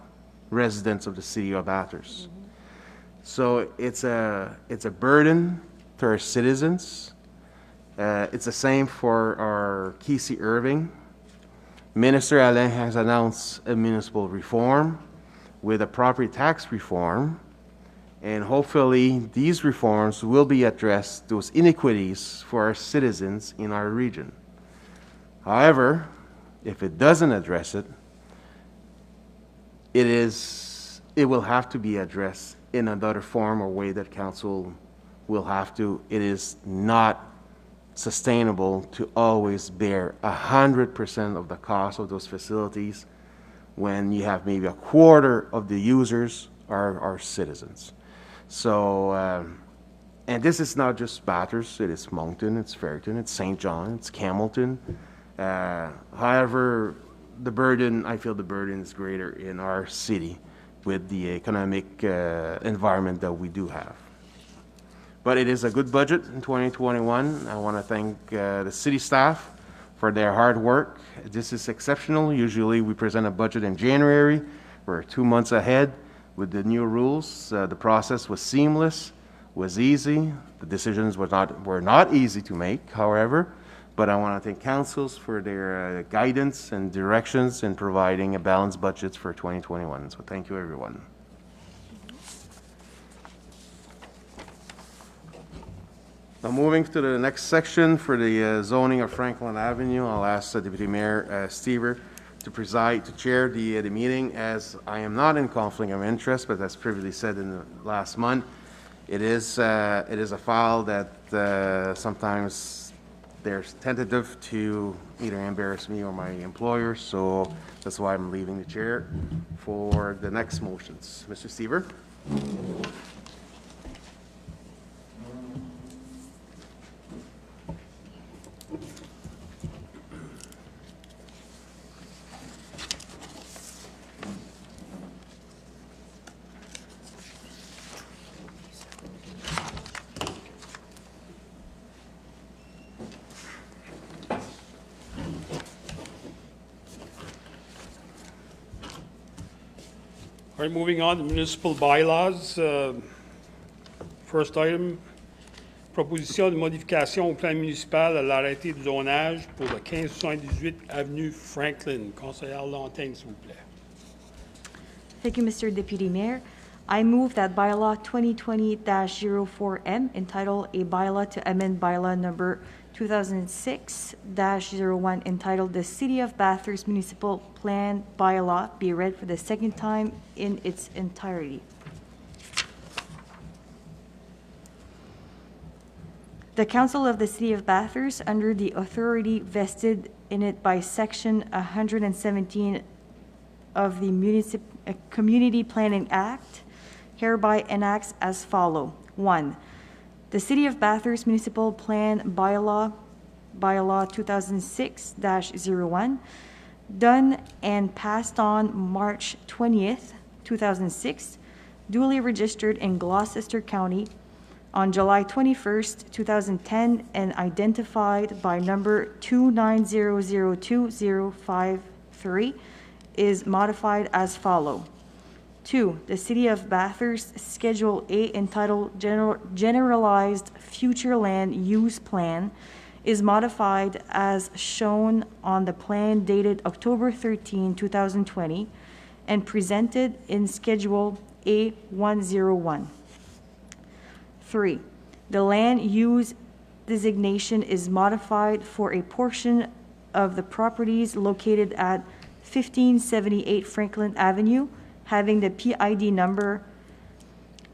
residents of the city of Bathurst. So it's a burden to our citizens. It's the same for our Kesey Irving. Minister Alain has announced a municipal reform with a property tax reform, and hopefully these reforms will be addressed those inequities for our citizens in our region. However, if it doesn't address it, it will have to be addressed in another form or way that council will have to. It is not sustainable to always bear 100% of the cost of those facilities when you have maybe a quarter of the users are citizens. So, and this is not just Bathurst, it is Moncton, it's Ferryton, it's St. John, it's Campbellton. However, I feel the burden is greater in our city with the economic environment that we do have. But it is a good budget in 2021. I want to thank the city staff for their hard work. This is exceptional. Usually we present a budget in January. We're 2 months ahead with the new rules. The process was seamless, was easy. The decisions were not easy to make, however. But I want to thank councils for their guidance and directions in providing a balanced budget for 2021. So thank you, everyone. Now moving to the next section for the zoning of Franklin Avenue, I'll ask Deputy Mayor Stever to chair the meeting, as I am not in conflict of interest, but as previously said in the last month, it is a file that sometimes there's tentative to either embarrass me or my employer, so that's why I'm leaving the chair for the next motions. Mr. Stever. All right, moving on to municipal bylaws. First item, proposition de modification au plan municipal à l'arrêté de zonage pour le 1578 avenue Franklin. Conseillère Lantagne, s'il vous plaît. Thank you, Mr. Deputy Mayor. I move that bylaw 2020-04M, entitled A Bylaw to Amend Bylaw Number 2006-01 entitled The City of Bathurst Municipal Plan Bylaw be read for the second time in its entirety. The Council of the City of Bathurst, under the authority vested in it by Section 117 of the Community Planning Act, hereby enacts as follows. 1. The City of Bathurst Municipal Plan Bylaw 2006-01, done and passed on March 20th, 2006, duly registered in Gloucester County on July 21st, 2010, and identified by number 29002-053, is modified as follows. 2. The City of Bathurst Schedule A entitled Generalized Future Land Use Plan is modified as shown on the plan dated October 13, 2020, and presented in Schedule A101. 3. The land use designation is modified for a portion of the properties located at 1578 Franklin Avenue, having the PID number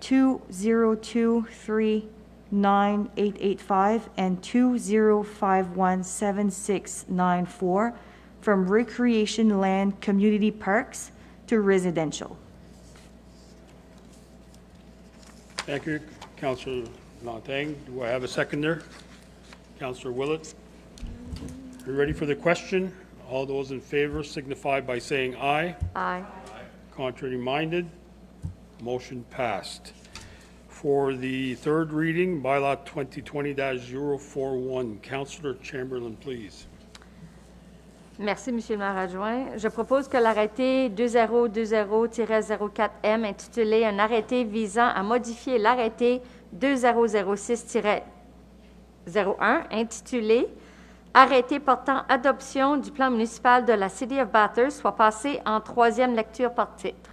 202398885 and 20517694 from recreation land community parks to residential. Thank you, Councillor Lantagne. Do I have a seconder? Councillor Willett. Are you ready for the question? All those in favor signify by saying aye. Aye. Contrary minded, motion passed. For the third reading, bylaw 2020-041, Councillor Chamberlain, please. Merci, Monsieur le maire adjoint. Je propose que l'arrêté 2020-04M intitulé « Un arrêté visant à modifier l'arrêté 2006-01 intitulé « Arrêté portant adoption du plan municipal de la City of Bathurst » soit passé en troisième lecture par titre.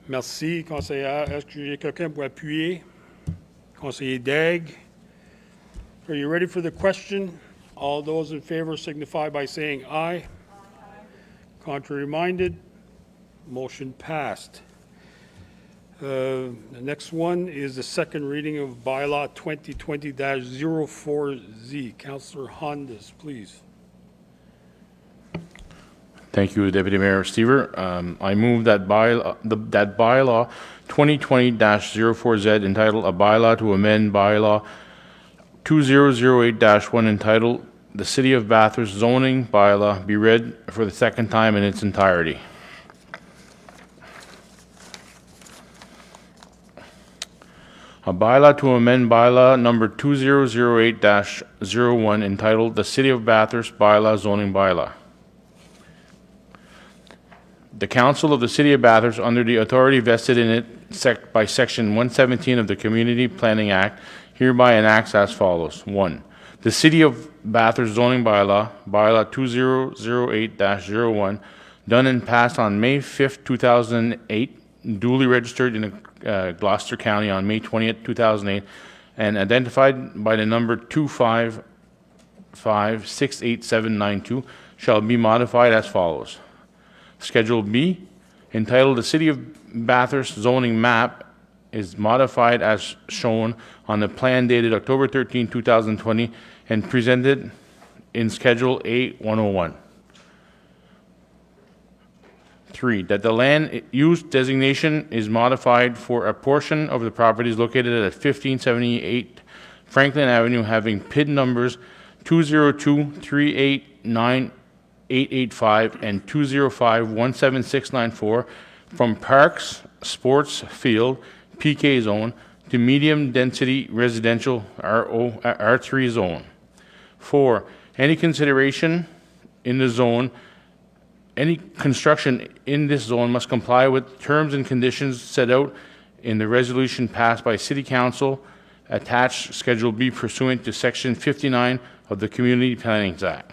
Merci, conseillère. Est-ce que j'ai quelqu'un pour appuyer? Conseiller Daigle. Are you ready for the question? All those in favor signify by saying aye. Aye. Contrary minded, motion passed. The next one is the second reading of bylaw 2020-04Z. Councillor Hondas, please. Thank you, Deputy Mayor Stever. I move that bylaw 2020-04Z entitled "A Bylaw to Amend Bylaw 2008-1" entitled "The City of Bathurst Zoning Bylaw" be read for the second time in its entirety. A bylaw to amend bylaw number 2008-01 entitled "The City of Bathurst Bylaw Zoning Bylaw." The Council of the City of Bathurst, under the authority vested in it by Section 117 of the Community Planning Act, hereby enacts as follows. 1. The City of Bathurst Zoning Bylaw, Bylaw 2008-01, done and passed on May 5th, 2008, duly registered in Gloucester County on May 20th, 2008, and identified by the number 255-68792, shall be modified as follows. Schedule B, entitled "The City of Bathurst Zoning Map," is modified as shown on the plan dated October 13, 2020, and presented in Schedule A101. 3, that the land use designation is modified for a portion of the properties located at 1578 Franklin Avenue, having PID numbers 202389885 and 205-17694 from Parks, Sports Field, PK Zone, to Medium Density Residential R3 Zone. 4, any consideration in the zone, any construction in this zone must comply with terms and conditions set out in the resolution passed by City Council, attached Schedule B pursuant to Section 59 of the Community Planning Act.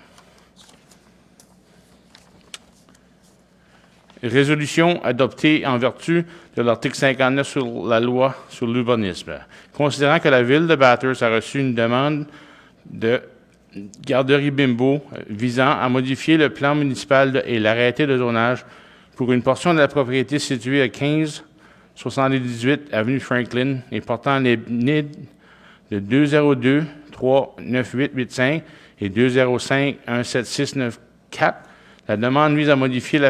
Résolution adoptée en vertu de l'article 59 sur la loi sur l'urbanisme. Considérant que la Ville de Bathurst a reçu une demande de garderie Bimbo visant à modifier le plan municipal et l'arrêté de zonage pour une portion de la propriété située à 1578 avenue Franklin et portant les NID de 202 39885 et 205 17694, la demande vise à modifier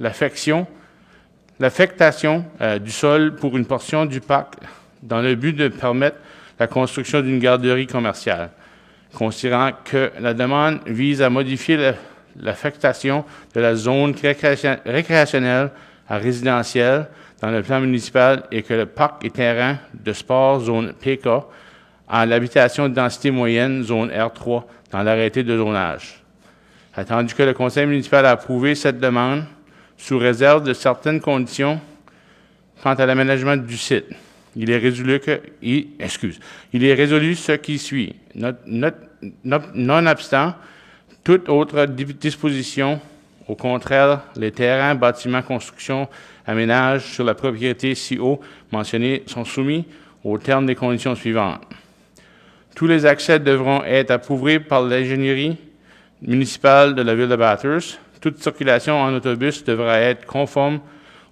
l'affectation du sol pour une portion du parc dans le but de permettre la construction d'une garderie commerciale. Considérant que la demande vise à modifier l'affectation de la zone récréationnelle à résidentielle dans le plan municipal et que le parc et terrain de sport zone PK à l'habitation de densité moyenne zone R3 dans l'arrêté de zonage. Attendu que le Conseil municipal a approuvé cette demande sous réserve de certaines conditions quant à l'aménagement du site. Il est résolu ce qui suit. Nonobstant toute autre disposition, au contraire, les terrains, bâtiments, constructions, aménages sur la propriété ci-haut mentionnés sont soumis aux termes des conditions suivantes. Tous les accès devront être approuvés par l'ingénierie municipale de la Ville de Bathurst. Toute circulation en autobus devra être conforme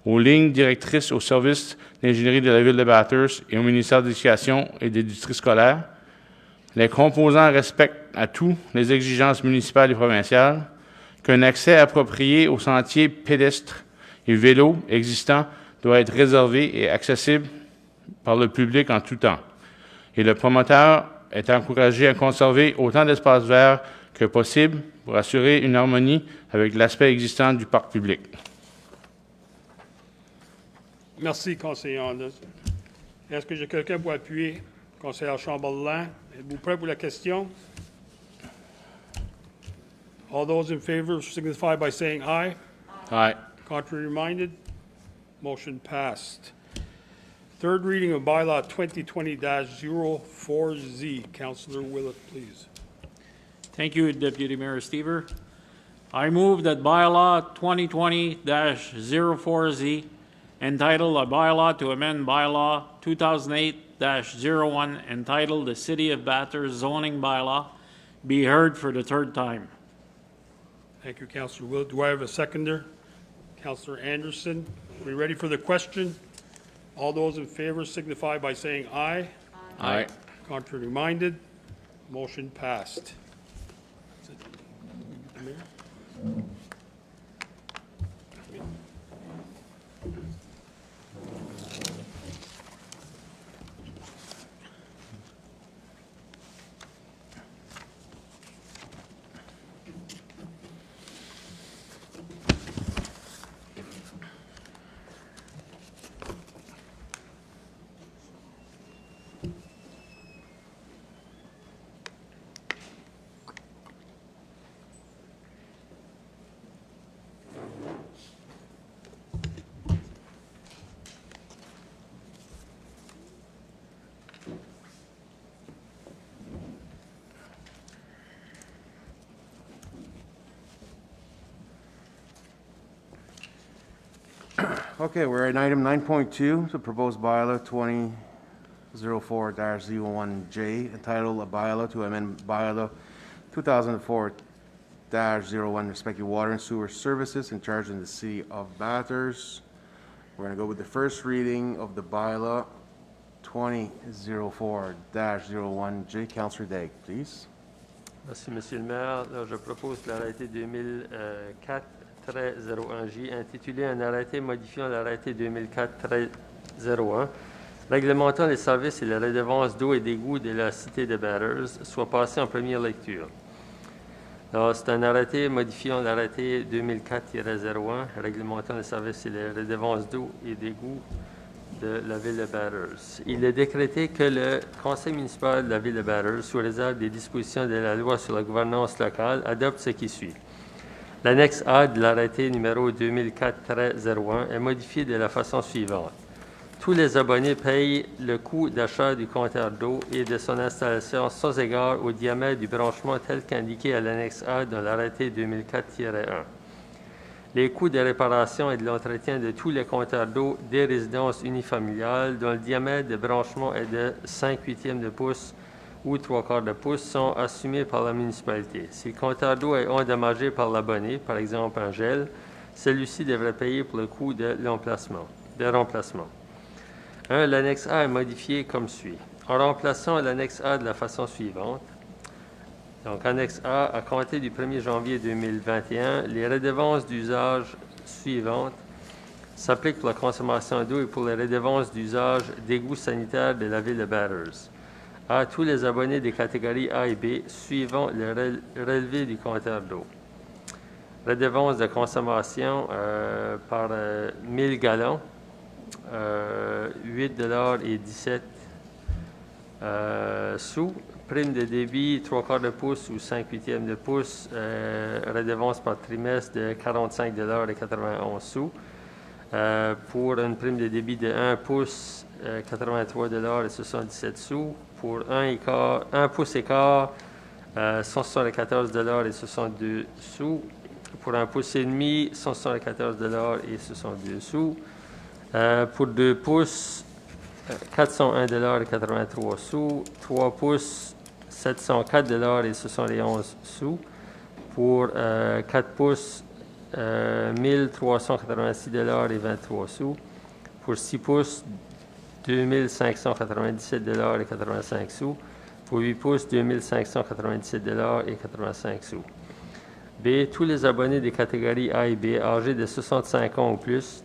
aux lignes directrices au service d'ingénierie de la Ville de Bathurst et au ministère de l'Éducation et des districts scolaires. Les composants respectent à tous les exigences municipales et provinciales, qu'un accès approprié aux sentiers pédestres et vélos existants doit être réservé et accessible par le public en tout temps. Et le promoteur est encouragé à conserver autant d'espaces verts que possible pour assurer une harmonie avec l'aspect existant du parc public. Merci, conseiller Anders. Est-ce que j'ai quelqu'un pour appuyer? Conseiller Chamberlain, êtes-vous prêt pour la question? All those in favor signify by saying aye. Aye. Contrary minded? Motion passed. Third reading of bylaw 2020-04Z. Councillor Willett, please. Thank you, Deputy Mayor Stever. I move that bylaw 2020-04Z, entitled a bylaw to amend bylaw 2008-01, entitled the City of Bathurst zoning bylaw, be heard for the third time. Thank you, Councillor Willett. Do I have a seconder? Councillor Anderson. Are we ready for the question? All those in favor signify by saying aye. Aye. Contrary minded? Motion passed. Okay, we're at item 9.2, the proposed bylaw 2004-01J, entitled a bylaw to amend bylaw 2004-01, respecting water and sewer services in charge in the city of Bathurst. We're going to go with the first reading of the bylaw 2004-01J. Councillor Daigle, please. Merci, Monsieur le maire. Alors, je propose l'arrêté 2004-01J, intitulé un arrêté modifiant l'arrêté 2004-01, réglementant les services et les redevances d'eau et d'égout de la cité de Bathurst, soit passé en première lecture. Alors, c'est un arrêté modifiant l'arrêté 2004-01, réglementant les services et les redevances d'eau et d'égout de la ville de Bathurst. Il est décrété que le Conseil municipal de la ville de Bathurst, sous réserve des dispositions de la loi sur la gouvernance locale, adopte ce qui suit. L'annexe A de l'arrêté numéro 2004-01 est modifiée de la façon suivante. Tous les abonnés payent le coût d'achat du compteur d'eau et de son installation sans égard au diamètre du branchement tel qu'indiqué à l'annexe A dans l'arrêté 2004-1. les coûts de réparation et de l'entretien de tous les compteurs d'eau des résidences unifamiliales dont le diamètre de branchement est de 5/8 de pouce ou 3/4 de pouce sont assumés par la municipalité. Si le compteur d'eau est endommagé par l'abonné, par exemple un gel, celui-ci devrait payer pour le coût de remplacement. 1. L'annexe A est modifiée comme suit. En remplaçant l'annexe A de la façon suivante. Donc, annexe A, à compter du 1er janvier 2021, les redevances d'usage suivantes s'appliquent pour la consommation d'eau et pour les redevances d'usage d'égouts sanitaires de la ville de Bathurst. À tous les abonnés des catégories A et B suivant le relevé du compteur d'eau. Redevance de consommation par 1000 gallons, 8,17 sous. Prime de débit 3/4 de pouce ou 5/8 de pouce, redevance par trimestre de 45,91 sous. Pour une prime de débit de 1 pouce, 83,77 sous. Pour 1 pouce et quart, 174,62 sous. Pour 1 pouce et demi, 174,62 sous. Pour 2 pouces, 401,83 sous. 3 pouces, 704,71 sous. Pour 4 pouces, 1386,23 sous. Pour 6 pouces, 2597,85 sous. Pour 8 pouces, 2597,85 sous. B. Tous les abonnés des catégories A et B âgés de 65 ans ou plus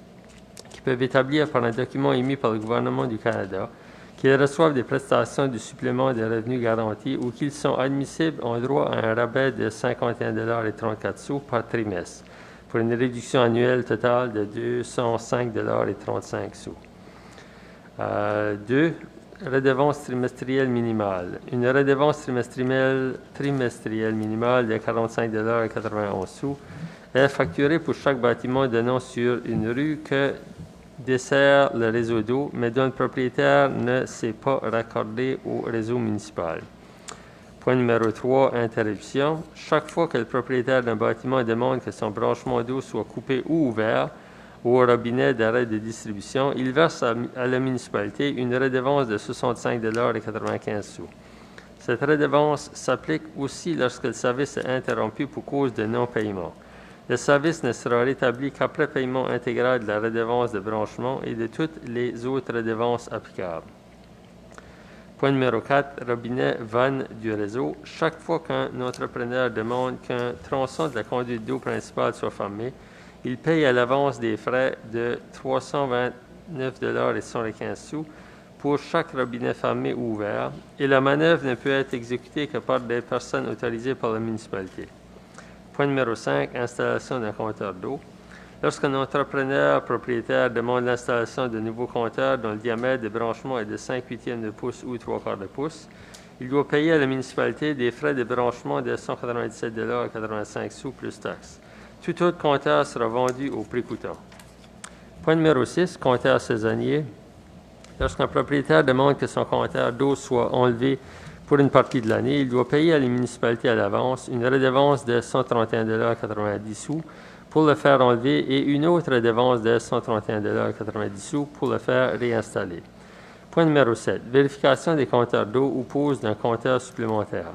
qui peuvent établir par un document émis par le gouvernement du Canada qu'ils reçoivent des prestations du supplément de revenus garantis ou qu'ils sont admissibles en droit à un rabais de 51,34 sous par trimestre pour une réduction annuelle totale de 205,35 sous. 2. Redevance trimestrielle minimale. Une redevance trimestrielle minimale de 45,91 sous est facturée pour chaque bâtiment donnant sur une rue que dessert le réseau d'eau, mais dont le propriétaire ne s'est pas raccordé au réseau municipal. Point numéro 3, interruption. Chaque fois que le propriétaire d'un bâtiment demande que son branchement d'eau soit coupé ou ouvert, ou au robinet d'arrêt de distribution, il verse à la municipalité une redevance de 65,95 sous. Cette redevance s'applique aussi lorsque le service est interrompu pour cause de non-paiement. Le service ne sera rétabli qu'après paiement intégral de la redevance de branchement et de toutes les autres redevances applicables. Point numéro 4, robinet vanne du réseau. Chaque fois qu'un entrepreneur demande qu'un tronçon de la conduite d'eau principale soit fermé, il paye à l'avance des frais de 329,75 sous pour chaque robinet fermé ou ouvert, et la manœuvre ne peut être exécutée que par des personnes autorisées par la municipalité. Point numéro 5, installation d'un compteur d'eau. Lorsqu'un entrepreneur propriétaire demande l'installation de nouveaux compteurs dont le diamètre de branchement est de 5/8 de pouce ou 3/4 de pouce, il doit payer à la municipalité des frais de branchement de 197,85 sous plus taxes. Tout autre compteur sera vendu au prix coûtant. Point numéro 6, compteur saisonnier. Lorsqu'un propriétaire demande que son compteur d'eau soit enlevé pour une partie de l'année, il doit payer à la municipalité à l'avance une redevance de 131,90 sous pour le faire enlever et une autre redevance de 131,90 sous pour le faire réinstaller. Point numéro 7, vérification des compteurs d'eau ou pose d'un compteur supplémentaire.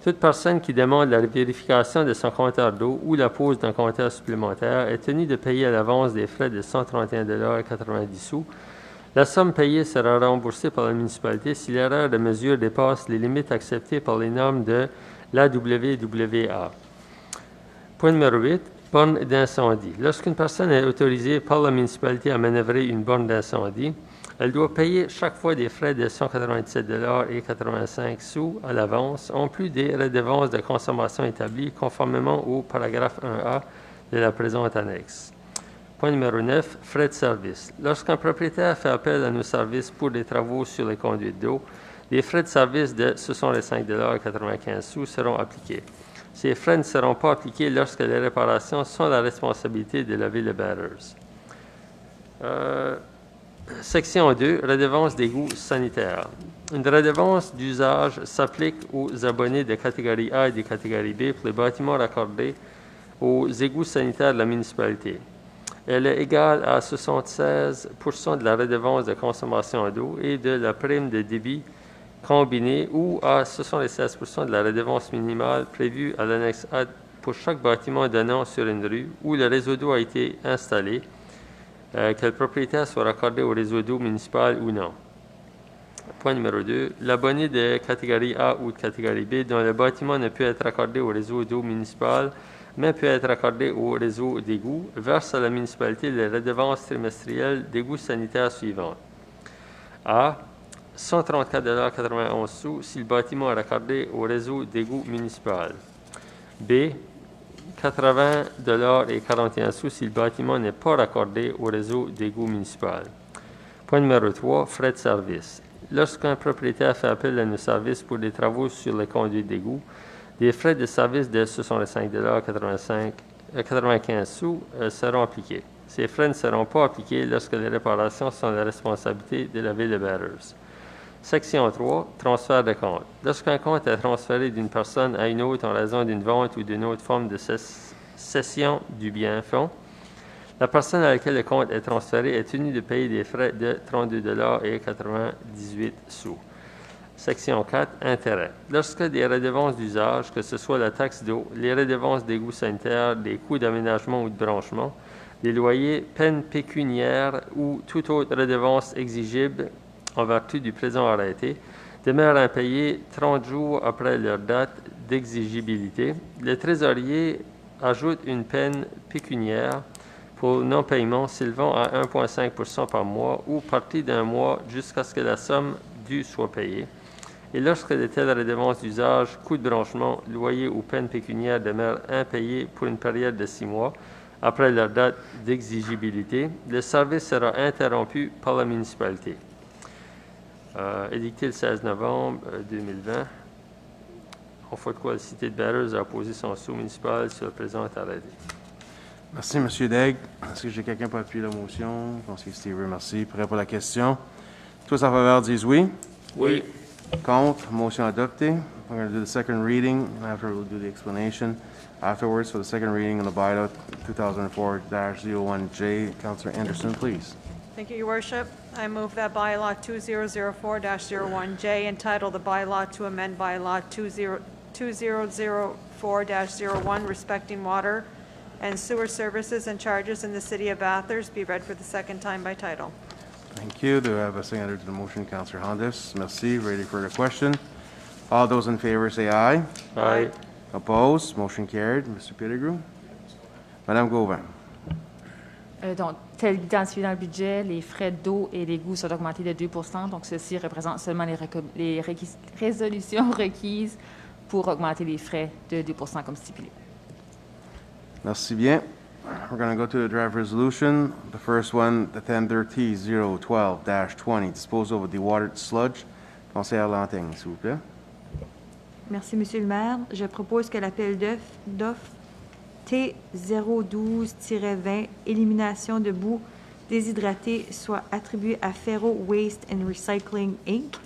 Toute personne qui demande la vérification de son compteur d'eau ou la pose d'un compteur supplémentaire est tenue de payer à l'avance des frais de 131,90 sous. La somme payée sera remboursée par la municipalité si l'erreur de mesure dépasse les limites acceptées par les normes de l'AWWA. Point numéro 8, borne d'incendie. Lorsqu'une personne est autorisée par la municipalité à manœuvrer une borne d'incendie, elle doit payer chaque fois des frais de 197,85 sous à l'avance, en plus des redevances de consommation établies conformément au paragraphe 1A de la présente annexe. Point numéro 9, frais de service. Lorsqu'un propriétaire fait appel à nos services pour des travaux sur les conduites d'eau, les frais de service de 65,95 sous seront appliqués. Ces frais ne seront pas appliqués lorsque les réparations sont la responsabilité de la ville de Bathurst. Section 2, redevance d'égouts sanitaires. Une redevance d'usage s'applique aux abonnés des catégories A et des catégories B pour les bâtiments raccordés aux égouts sanitaires de la municipalité. Elle est égale à 76 % de la redevance de consommation d'eau et de la prime de débit combinée ou à 76 % de la redevance minimale prévue à l'annexe A pour chaque bâtiment donnant sur une rue où le réseau d'eau a été installé, que le propriétaire soit raccordé au réseau d'eau municipal ou non. Point numéro 2. L'abonné de catégorie A ou de catégorie B dont le bâtiment ne peut être raccordé au réseau d'eau municipal mais peut être raccordé au réseau d'égouts verse à la municipalité les redevances trimestrielles d'égouts sanitaires suivantes. A. 134,91 $ si le bâtiment est raccordé au réseau d'égouts municipal. B. 80,41 $ si le bâtiment n'est pas raccordé au réseau d'égouts municipal. Point numéro 3. Frais de service. Lorsqu'un propriétaire fait appel à nos services pour des travaux sur les conduits d'égout, des frais de service de 65,95 $ seront appliqués. Ces frais ne seront pas appliqués lorsque les réparations sont la responsabilité de la ville de Bathurst. Section 3. Transfert de compte. Lorsqu'un compte est transféré d'une personne à une autre en raison d'une vente ou d'une autre forme de cession du bien-fonds, la personne à laquelle le compte est transféré est tenue de payer des frais de 32,98 $. Section 4. Intérêts. Lorsque des redevances d'usage, que ce soit la taxe d'eau, les redevances d'égout sanitaire, des coûts d'aménagement ou de branchement, les loyers, peines pécuniaires ou toute autre redevance exigible en vertu du présent arrêté, demeurent impayés 30 jours après leur date d'exigibilité, le trésorier ajoute une peine pécuniaire pour non-paiement s'élevant à 1,5 % par mois ou partie d'un mois jusqu'à ce que la somme due soit payée. Et lorsque de telles redevances d'usage, coûts de branchement, loyer ou peine pécuniaire demeurent impayés pour une période de 6 mois après leur date d'exigibilité, le service sera interrompu par la municipalité. Édicté le 16 novembre 2020, en fait quoi, la cité de Bathurst a apposé son sous municipal sur le présent arrêté. Merci, M. Daigle. Est-ce que j'ai quelqu'un pour appuyer la motion? Conseiller Stever, merci. Prêt pour la question? Tous en faveur disent oui. Oui. Contre, motion adoptée. We're going to do the second reading. After, we'll do the explanation. Afterwards, for the second reading on the bylaw 2004-01J, Councillor Anderson, please. Thank you, Your Worship. I move that bylaw 2004-01J, entitled the bylaw to amend bylaw 2004-01 respecting water and sewer services and charges in the city of Bathurst, be read for the second time by title. Thank you. Do I have a seconder to the motion? Councillor Hondas. Merci. Ready for the question? All those in favor say aye. Aye. Opposed? Motion carried. Mr. Pettigrew? Madame Gauvin. Donc, tel identifié dans le budget, les frais d'eau et d'égout sont augmentés de 2 %. Donc, ceci représente seulement les résolutions requises pour augmenter les frais de 2 % comme stipulé. Merci bien. We're going to go to the draft resolution. The first one, the tender T012-20, disposal of dewatered sludge. Conseiller Lanting, s'il vous plaît. Merci, Monsieur le maire. Je propose que l'appel d'offres T012-20, élimination de boue déshydraté, soit attribué à Ferro Waste and Recycling, Inc.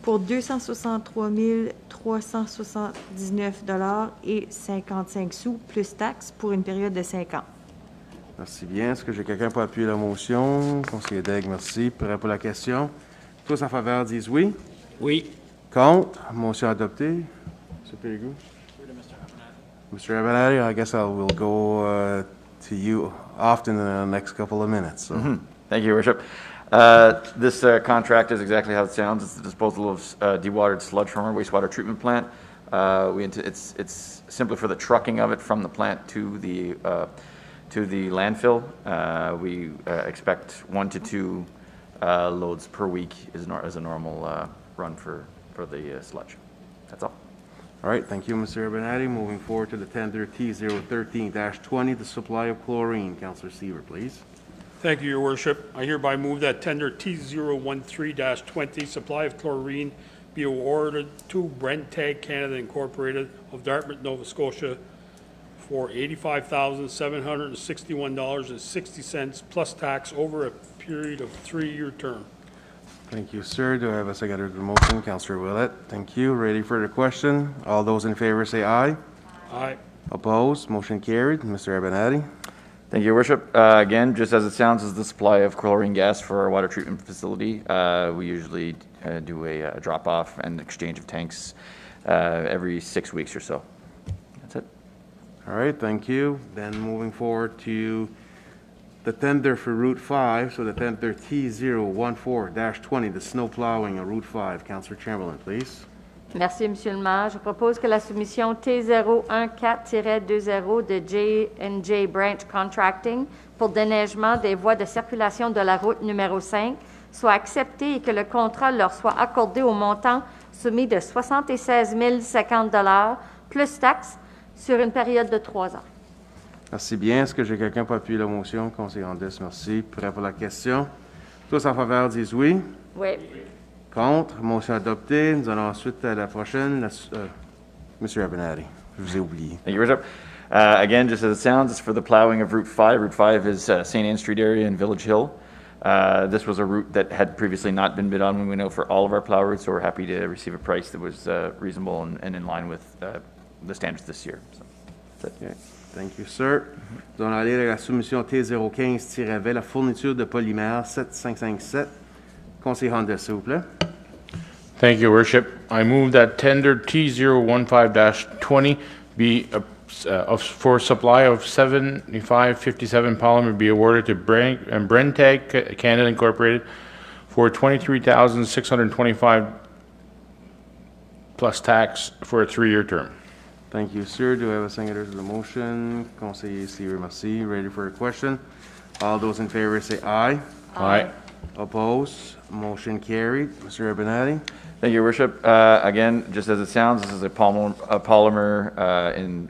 pour 263 379 $ et 55 sous plus taxes pour une période de 5 ans. Merci bien. Est-ce que j'ai quelqu'un pour appuyer la motion? Conseiller Daigle, merci. Prêt pour la question? Tous en faveur disent oui. Oui. Contre? Motion adoptée. M. Pettigrew? Mr. Abernathy, I guess will go to you often in the next couple of minutes. So. Thank you, Your Worship. This contract is exactly how it sounds. It's the disposal of dewatered sludge from our wastewater treatment plant. It's simply for the trucking of it from the plant to the landfill. We expect 1 to 2 loads per week as a normal run for the sludge. That's all. All right, thank you, Mr. Abernathy. Moving forward to the tender T013-20, the supply of chlorine. Councillor Seaver, please. Thank you, Your Worship. I hereby move that tender T013-20, supply of chlorine, be awarded to Brentag Canada Incorporated of Dartmouth, Nova Scotia for $85,761.60 plus tax over a period of 3-year term. Thank you, sir. Do I have a seconder to the motion? Councillor Willett. Thank you. Ready for the question? All those in favor say aye. Aye. Opposed? Motion carried. Mr. Abernathy. Thank you, Your Worship. Again, just as it sounds, is the supply of chlorine gas for our water treatment facility. We usually do a drop-off and exchange of tanks every 6 weeks or so. That's it. All right, thank you. Then moving forward to the tender for Route 5, so the tender T014-20, the snow plowing on Route 5. Councillor Chamberlain, please. Merci, Monsieur le maire. Je propose que la soumission T014-20 de J&J Branch Contracting pour déneigement des voies de circulation de la route numéro 5 soit acceptée et que le contrat leur soit accordé au montant soumis de 76 050 $ plus taxes sur une période de 3 ans. Merci bien. Est-ce que j'ai quelqu'un pour appuyer la motion? Conseiller Andes, merci. Prêt pour la question? Tous en faveur disent oui. Oui. Contre? Motion adoptée. Nous allons ensuite à la prochaine. Monsieur Abernathy, je vous ai oublié. Thank you, Worship. Again, just as it sounds, it's for the plowing of Route 5. Route 5 is St. Anne Street area in Village Hill. This was a route that had previously not been bid on when we know for all of our plow routes, so we're happy to receive a price that was reasonable and in line with the standards this year. So, that's it. Okay. Thank you, sir. Nous allons aller à la soumission T015-20, la fourniture de polymère 7557. Conseiller Honda, s'il vous plaît. Thank you, Worship. I move that tender T015-20 be for supply of 7557 polymer be awarded to Brentag Canada Incorporated for $23,625 plus tax for a 3-year term. Thank you, sir. Do I have a seconder to the motion? Conseiller Seaver, merci. Ready for a question? All those in favor say aye. Aye. Opposed? Motion carried. Mr. Abernathy. Thank you, Your Worship. Again, just as it sounds, this is a polymer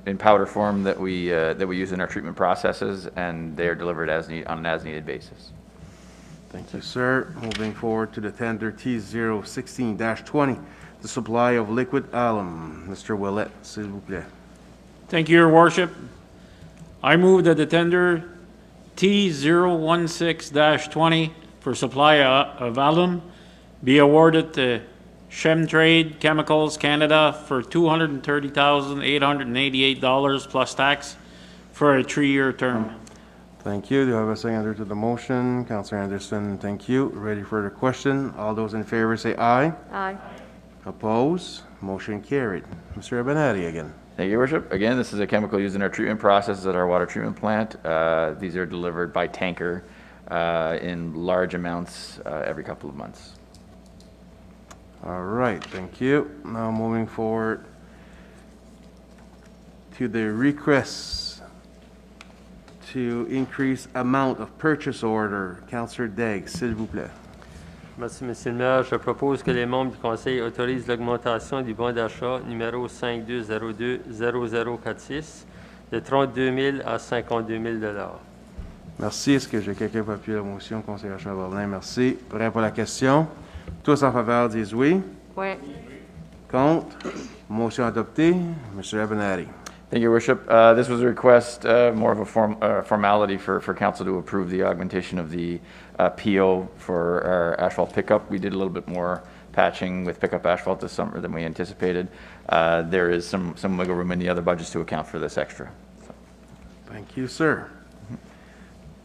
in powder form that we use in our treatment processes, and they are delivered on an as-needed basis. Thank you, sir. Moving forward to the tender T016-20, the supply of liquid alum. Mr. Willett, s'il vous plaît. Thank you, Your Worship. I move that the tender T016-20 for supply of alum be awarded to Chemtrade Chemicals Canada for $230,888 plus tax for a 3-year term. Thank you. Do I have a seconder to the motion? Councillor Anderson, thank you. Ready for the question? All those in favor say aye. Aye. Opposed? Motion carried. Mr. Abernathy again. Thank you, Your Worship. Again, this is a chemical used in our treatment processes at our water treatment plant. These are delivered by tanker in large amounts every couple of months. All right, thank you. Now moving forward to the requests to increase amount of purchase order. Councillor Degg, s'il vous plaît. Merci, Monsieur le maire. Je propose que les membres du Conseil autorisent l'augmentation du bon d'achat numéro 5202-0046 de 32 000 à 52 000 $. Merci. Est-ce que j'ai quelqu'un pour appuyer la motion? Conseiller Chamberlain, merci. Prêt pour la question? Tous en faveur disent oui. Oui. Contre? Motion adoptée. Mr. Abernathy. Thank you, Your Worship. This was a request, more of a formality for council to approve the augmentation of the PO for our asphalt pickup. We did a little bit more patching with pickup asphalt this summer than we anticipated. There is some wiggle room in the other budgets to account for this extra. So. Thank you, sir.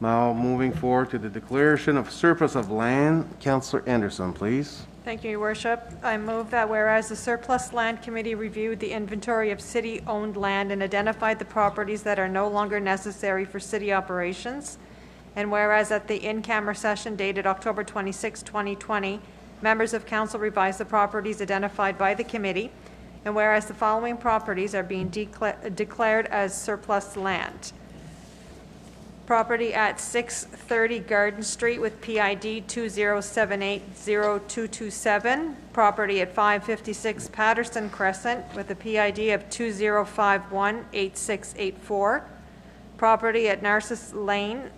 Now moving forward to the declaration of surplus of land. Councillor Anderson, please. Thank you, Your Worship. I move that whereas the Surplus Land Committee reviewed the inventory of city-owned land and identified the properties that are no longer necessary for city operations, and whereas at the in-camera session dated October 26, 2020, members of council revised the properties identified by the committee, and whereas the following properties are being declared as surplus land. Property at 630 Garden Street with PID 20780227. Property at 556 Patterson Crescent with a PID of 20518684. Property at Narcissus Lane,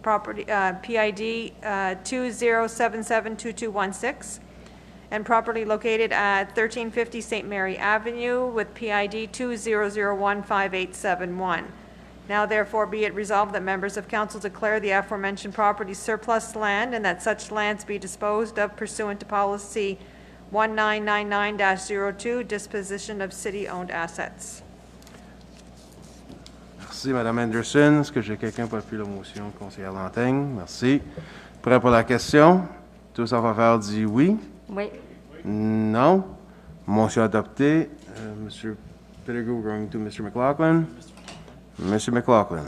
property PID 20772216. And property located at 1350 St. Mary Avenue with PID 20015871. Now therefore be it resolved that members of council declare the aforementioned properties surplus land and that such lands be disposed of pursuant to policy 1999-02, disposition of city-owned assets. Merci, Mme Anderson. Est-ce que j'ai quelqu'un pour appuyer la motion, conseillère Lantaigne? Merci. Prêt pour la question? Tous en faveur dit oui. Oui. Non. Motion adoptée. Monsieur Pettigrew, going to Mr. McLaughlin. Monsieur McLaughlin.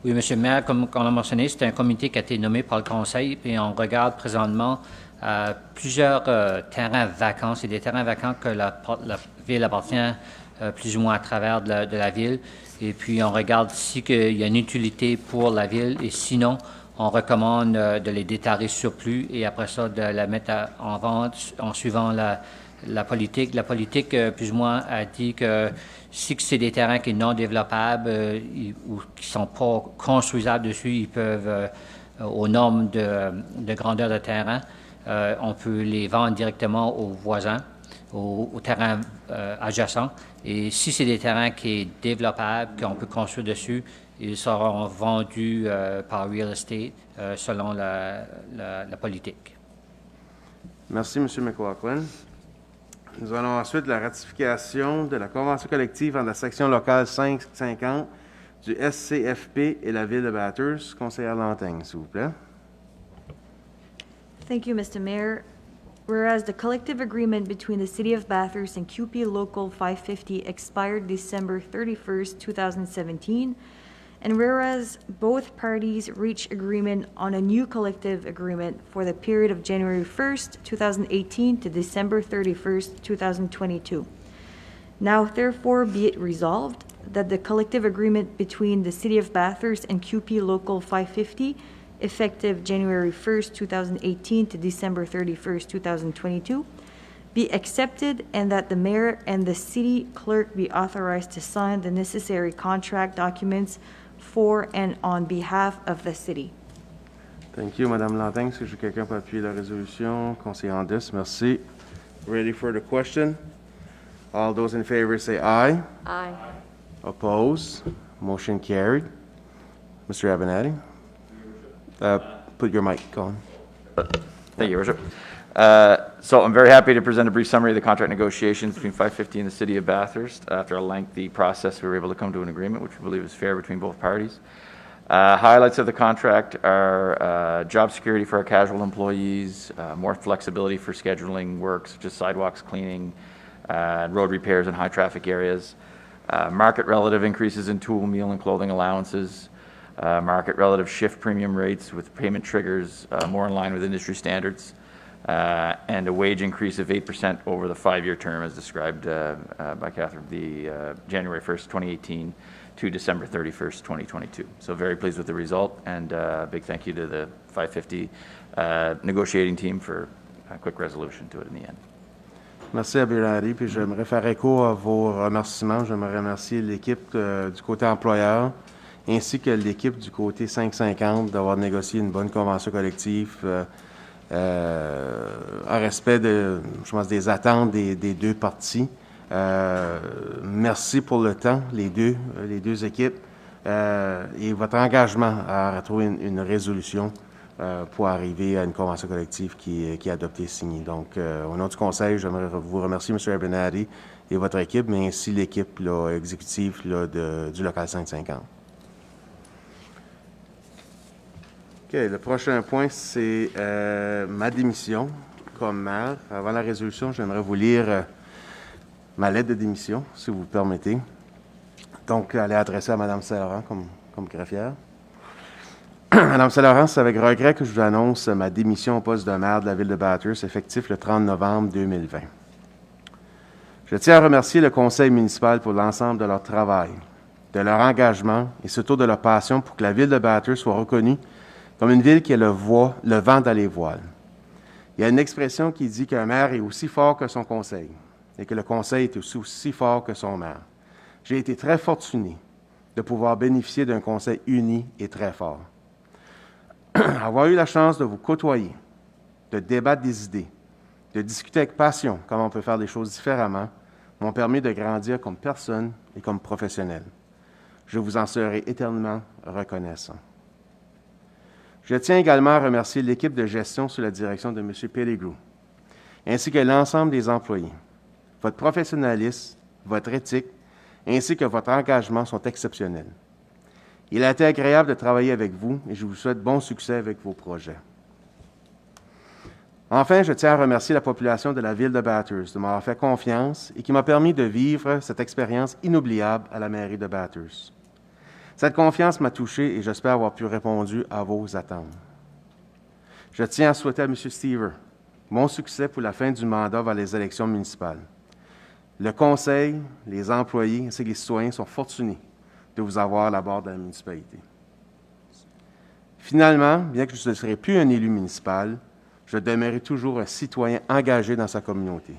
Oui, Monsieur le maire, comme on l'a mentionné, c'est un comité qui a été nommé par le Conseil, et on regarde présentement plusieurs terrains vacants. C'est des terrains vacants que la ville appartient plus ou moins à travers de la ville. Et puis, on regarde si il y a une utilité pour la ville, et sinon, on recommande de les détarer surplus et après ça, de la mettre en vente en suivant la politique. La politique, plus ou moins, a dit que si c'est des terrains qui sont non développables ou qui ne sont pas construisables dessus, ils peuvent, aux normes de grandeur de terrain, on peut les vendre directement aux voisins, aux terrains adjacents. Et si c'est des terrains qui sont développables, qu'on peut construire dessus, ils seront vendus par real estate selon la politique. Merci, M. McLaughlin. Nous allons ensuite la ratification de la convention collective entre la section locale 550 du SCFP et la ville de Bathurst. Conseillère Lantaigne, s'il vous plaît. Thank you, Mr. Mayor. Whereas the collective agreement between the City of Bathurst and QP Local 550 expired December 31st, 2017, and whereas both parties reached agreement on a new collective agreement for the period of January 1st, 2018 to December 31st, 2022. Now therefore be it resolved that the collective agreement between the City of Bathurst and QP Local 550, effective January 1st, 2018 to December 31st, 2022, be accepted, and that the mayor and the city clerk be authorized to sign the necessary contract documents for and on behalf of the city. Thank you, Mme Lantaigne. Est-ce que j'ai quelqu'un pour appuyer la résolution? Conseiller Andis, merci. Ready for the question? All those in favor say aye. Aye. Opposed? Motion carried. Mr. Abernathy? Put your mic on. Thank you, Your Worship. So I'm very happy to present a brief summary of the contract negotiations between 550 and the City of Bathurst. After a lengthy process, we were able to come to an agreement, which we believe is fair between both parties. Highlights of the contract are job security for our casual employees, more flexibility for scheduling work, such as sidewalks cleaning, road repairs in high-traffic areas, market relative increases in tool, meal, and clothing allowances, market relative shift premium rates with payment triggers more in line with industry standards, and a wage increase of 8% over the 5-year term as described by Catherine, the January 1st, 2018 to December 31st, 2022. So very pleased with the result, and a big thank you to the 550 negotiating team for a quick resolution to it in the end. Merci, Abernathy. Puis j'aimerais faire écho à vos remerciements. J'aimerais remercier l'équipe du côté employeur, ainsi que l'équipe du côté 550 d'avoir négocié une bonne convention collective en respect de, je pense, des attentes des deux parties. Merci pour le temps, les deux équipes, et votre engagement à retrouver une résolution pour arriver à une convention collective qui est adoptée et signée. Donc, au nom du Conseil, j'aimerais vous remercier, M. Abernathy, et votre équipe, mais ainsi l'équipe exécutive du local 550. OK, le prochain point, c'est ma démission comme maire. Avant la résolution, j'aimerais vous lire ma lettre de démission, si vous permettez. Donc, elle est adressée à Mme Saint-Laurent comme greffière. Madame Saint-Laurent, c'est avec regret que je vous annonce ma démission au poste de maire de la ville de Bathurst, effectif le 30 novembre 2020. Je tiens à remercier le Conseil municipal pour l'ensemble de leur travail, de leur engagement et surtout de leur passion pour que la ville de Bathurst soit reconnue comme une ville qui a le vent dans les voiles. Il y a une expression qui dit qu'un maire est aussi fort que son conseil et que le conseil est aussi fort que son maire. J'ai été très fortuné de pouvoir bénéficier d'un conseil uni et très fort. Avoir eu la chance de vous côtoyer, de débattre des idées, de discuter avec passion comment on peut faire des choses différemment, m'ont permis de grandir comme personne et comme professionnel. Je vous en serai éternellement reconnaissant. Je tiens également à remercier l'équipe de gestion sous la direction de M. Pettigrew, ainsi que l'ensemble des employés. Votre professionnalisme, votre éthique ainsi que votre engagement sont exceptionnels. Il a été agréable de travailler avec vous et je vous souhaite bon succès avec vos projets. Enfin, je tiens à remercier la population de la ville de Bathurst de m'avoir fait confiance et qui m'a permis de vivre cette expérience inoubliable à la mairie de Bathurst. Cette confiance m'a touché et j'espère avoir pu répondre à vos attentes. Je tiens à souhaiter à M. Stever bon succès pour la fin du mandat vers les élections municipales. Le Conseil, les employés ainsi que les citoyens sont fortunés de vous avoir à la barre de la municipalité. Finalement, bien que je ne serai plus un élu municipal, je demeurerai toujours un citoyen engagé dans sa communauté.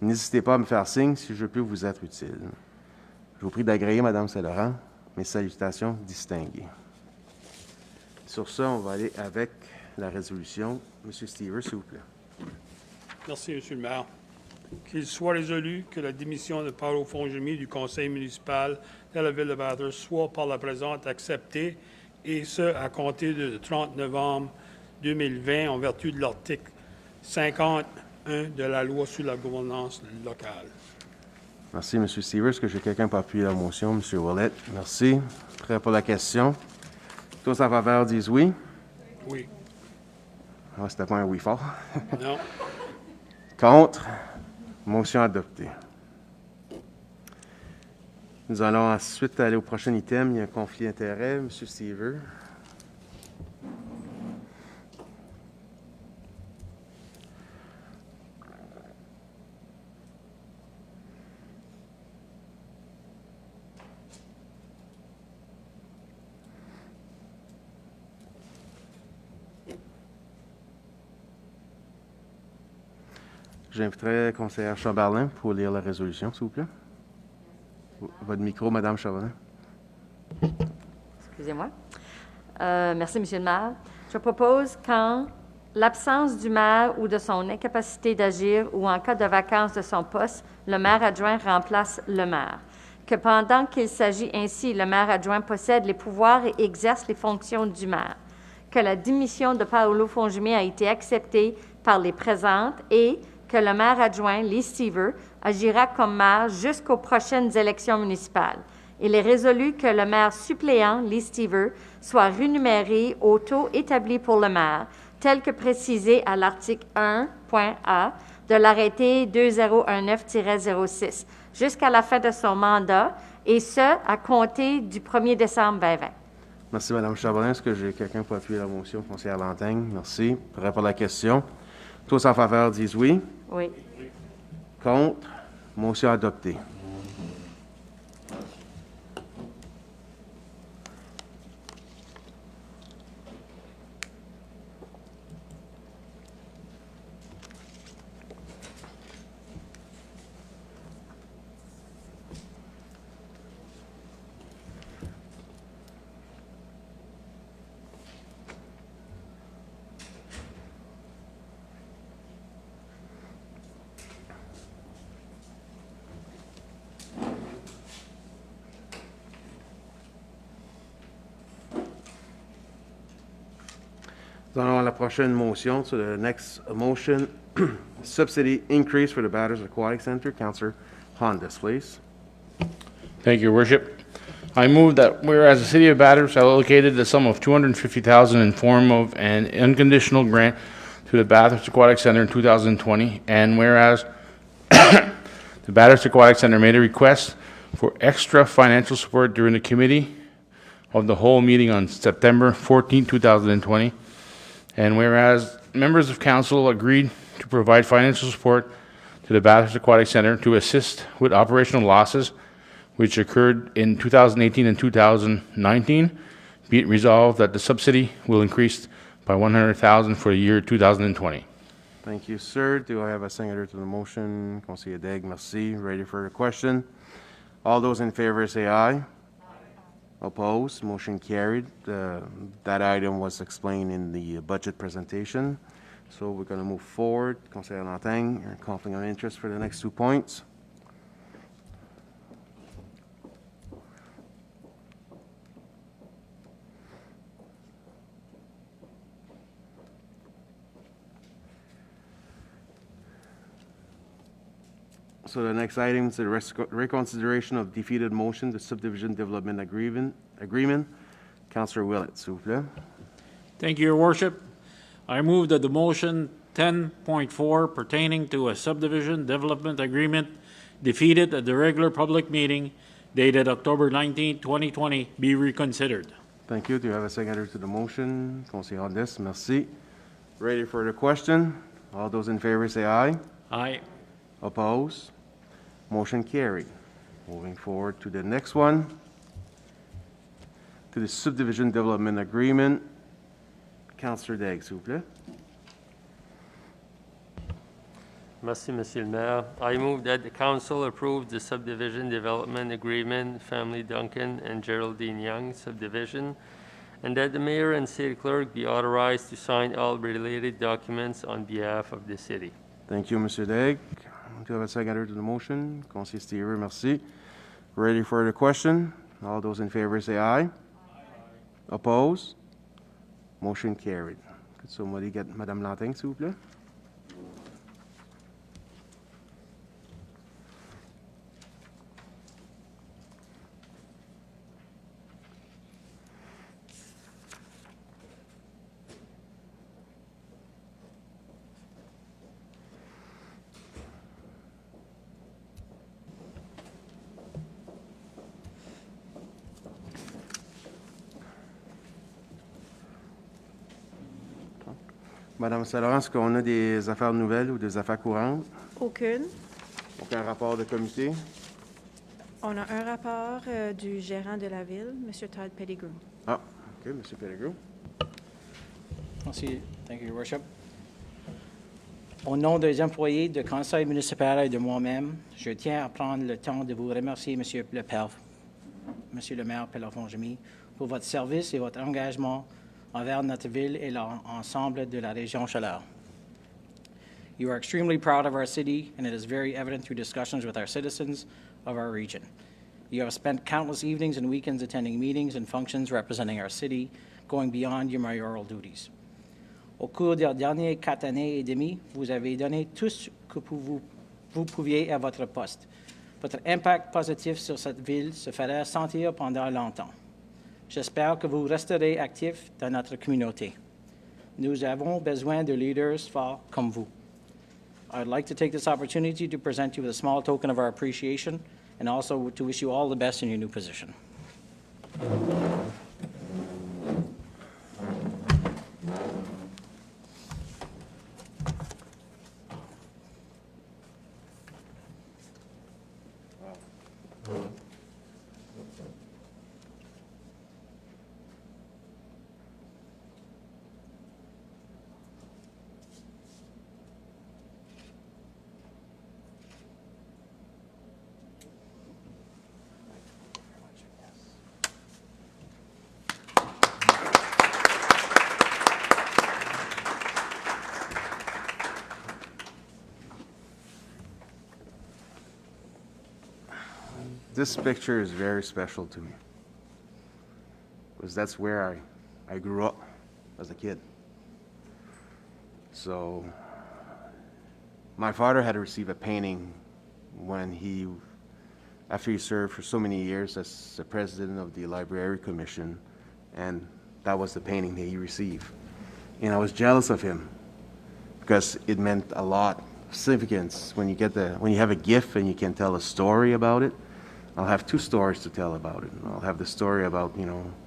N'hésitez pas à me faire signe si je peux vous être utile. Je vous prie d'agréer, Mme Saint-Laurent, mes salutations distinguées. Sur ce, on va aller avec la résolution. M. Stever, s'il vous plaît. Merci, M. le maire. Qu'il soit résolu que la démission de Paolo Fongemi du Conseil municipal de la ville de Bathurst soit par la présente acceptée, et ce, à compter du 30 novembre 2020, en vertu de l'article 51 de la loi sur la gouvernance locale. Merci, M. Stever. Est-ce que j'ai quelqu'un pour appuyer la motion? M. Ouellet. Merci. Prêt pour la question? Tous en faveur disent oui? Oui. Ah, c'était pas un oui fort. Non. Contre? Motion adoptée. Nous allons ensuite aller au prochain item. Il y a un conflit d'intérêts. M. Stever. J'inviterai la conseillère Chamberlain pour lire la résolution, s'il vous plaît. Votre micro, Mme Chamberlain. Excusez-moi. Merci, Monsieur le maire. Je propose qu'en l'absence du maire ou de son incapacité d'agir ou en cas de vacance de son poste, le maire adjoint remplace le maire. Que pendant qu'il s'agit ainsi, le maire adjoint possède les pouvoirs et exerce les fonctions du maire. Que la démission de Paolo Fongemi a été acceptée par les présentes et que le maire adjoint, Lee Stever, agira comme maire jusqu'aux prochaines élections municipales. Il est résolu que le maire suppléant, Lee Stever, soit rémunéré au taux établi pour le maire, tel que précisé à l'article 1.a de l'arrêté 2019-06, jusqu'à la fin de son mandat, et ce, à compter du 1er décembre 2020. Merci, Mme Chamberlain. Est-ce que j'ai quelqu'un pour appuyer la motion? Conseillère Lantaigne. Merci. Prêt pour la question? Tous en faveur disent oui? Oui. Contre? Motion adoptée. Nous allons à la prochaine motion. So the next motion, subsidy increase for the Bathurst Aquatic Center. Councillor Hondas, please. Thank you, Your Worship. I move that whereas the City of Bathurst allocated the sum of $250,000 in form of an unconditional grant to the Bathurst Aquatic Center in 2020, and whereas the Bathurst Aquatic Center made a request for extra financial support during the committee of the whole meeting on September 14, 2020, and whereas members of council agreed to provide financial support to the Bathurst Aquatic Center to assist with operational losses which occurred in 2018 and 2019, be it resolved that the subsidy will increase by $100,000 for the year 2020. Thank you, sir. Do I have a seconder to the motion? Conseiller Daigle, merci. Ready for a question? All those in favor say aye. Opposed? Motion carried. That item was explained in the budget presentation. So we're going to move forward. Conseiller Lantaigne, your conflict of interest for the next 2 points. So the next item is the reconsideration of defeated motion, the subdivision development agreement. Councillor Willett, s'il vous plaît. Thank you, Your Worship. I move that the motion 10.4 pertaining to a subdivision development agreement defeated at the regular public meeting dated October 19, 2020, be reconsidered. Thank you. Do you have a seconder to the motion? Conseiller Hondès, merci. Ready for the question? All those in favor say aye. Aye. Opposed? Motion carried. Moving forward to the next one, to the subdivision development agreement. Councillor Daigle, s'il vous plaît. Merci, Monsieur le Maire. I move that the council approve the subdivision development agreement, Family Duncan and Geraldine Young subdivision, and that the mayor and city clerk be authorized to sign all related documents on behalf of the city. Thank you, Monsieur Daigle. Do you have a seconder to the motion? Conseiller Stever, merci. Ready for the question? All those in favor say aye. Aye. Opposed? Motion carried. Could somebody get Madame Lantin, s'il vous plaît? Madame Saint-Laurent, est-ce qu'on a des affaires nouvelles ou des affaires courantes? Aucune. Aucun rapport de comité? On a un rapport du gérant de la ville, M. Todd Pettigrew. Ah, OK, M. Pettigrew. Merci. Thank you, Your Worship. Au nom des employés du Conseil municipal et de moi-même, je tiens à prendre le temps de vous remercier, Monsieur le maire Pellefonds-Jamy, pour votre service et votre engagement envers notre ville et l'ensemble de la région Chaleur. You are extremely proud of our city, and it is very evident through discussions with our citizens of our region. You have spent countless evenings and weekends attending meetings and functions representing our city, going beyond your mayoral duties. Au cours des dernières 4 années et demie, vous avez donné tout ce que vous pouviez à votre poste. Votre impact positif sur cette ville se fera sentir pendant longtemps. J'espère que vous resterez actifs dans notre communauté. Nous avons besoin de leaders forts comme vous. I'd like to take this opportunity to present you with a small token of our appreciation and also to wish you all the best in your new position. This picture is very special to me because that's where I grew up as a kid. So my father had to receive a painting when after he served for so many years as the president of the Library Commission, and that was the painting that he received. And I was jealous of him because it meant a lot of significance when you have a gift and you can tell a story about it. I'll have 2 stories to tell about it. I'll have the story about,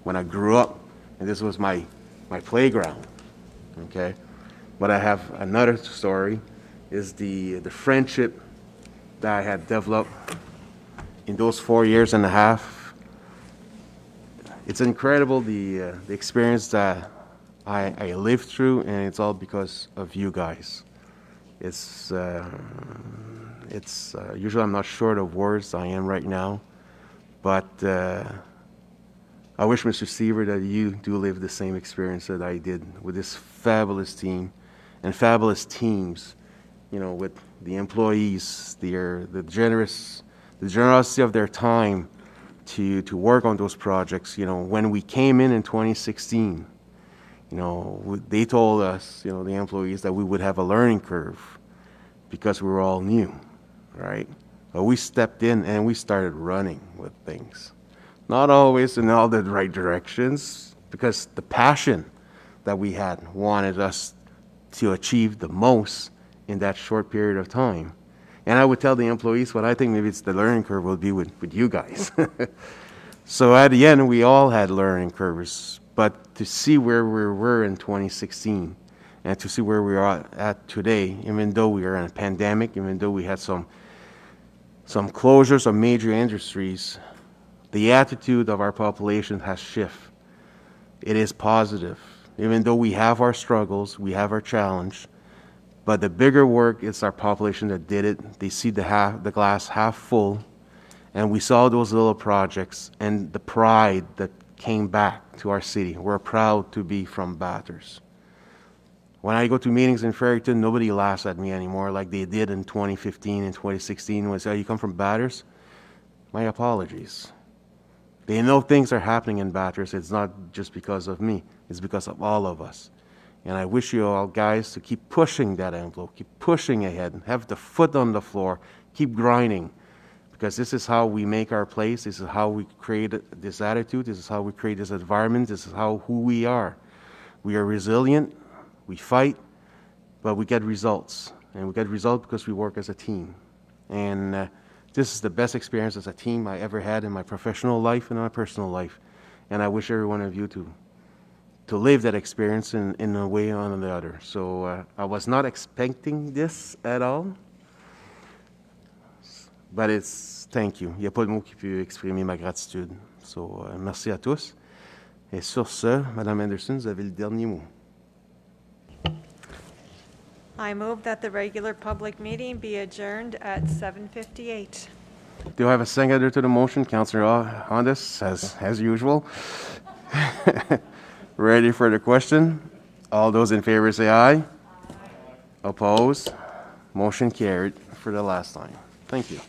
when I grew up, and this was my playground, okay? But I have another story, is the friendship that I had developed in those 4 years and a half. It's incredible, the experience that I lived through, and it's all because of you guys. Usually I'm not short of words. I am right now, but I wish, Mr. Seaver, that you do live the same experience that I did with this fabulous team and fabulous teams. With the employees, the generosity of their time to work on those projects. When we came in 2016, they told us, the employees, that we would have a learning curve because we were all new. Right? But we stepped in and we started running with things. Not always in all the right directions, because the passion that we had wanted us to achieve the most in that short period of time. And I would tell the employees what I think maybe it's the learning curve will be with you guys. So at the end, we all had learning curves. But to see where we were in 2016 and to see where we are at today, even though we are in a pandemic, even though we had some closures of major industries, the attitude of our population has shifted. It is positive. Even though we have our struggles, we have our challenge, but the bigger work is our population that did it. They see the glass half full, and we saw those little projects and the pride that came back to our city. We're proud to be from Bathurst. When I go to meetings in Fredericton, nobody laughs at me anymore like they did in 2015 and 2016 when they say, "Oh, you come from Bathurst?" My apologies. They know things are happening in Bathurst. It's not just because of me. It's because of all of us. And I wish you all guys to keep pushing that envelope, keep pushing ahead, have the foot on the floor, keep grinding. Because this is how we make our place. This is how we create this attitude. This is how we create this environment. This is who we are. We are resilient. We fight, but we get results. And we get results because we work as a team. And this is the best experience as a team I ever had in my professional life and my personal life. And I wish every one of you to live that experience in a way or the other. So I was not expecting this at all. But it's thank you. Il n'y a pas de mot qui peut exprimer ma gratitude. So merci à tous. Et sur ce, Madame Anderson, vous avez le dernier mot. I move that the regular public meeting be adjourned at 7:58. Do I have a seconder to the motion? Councillor Hondas, as usual. Ready for the question? All those in favor say aye. Opposed? Motion carried for the last time. Thank you.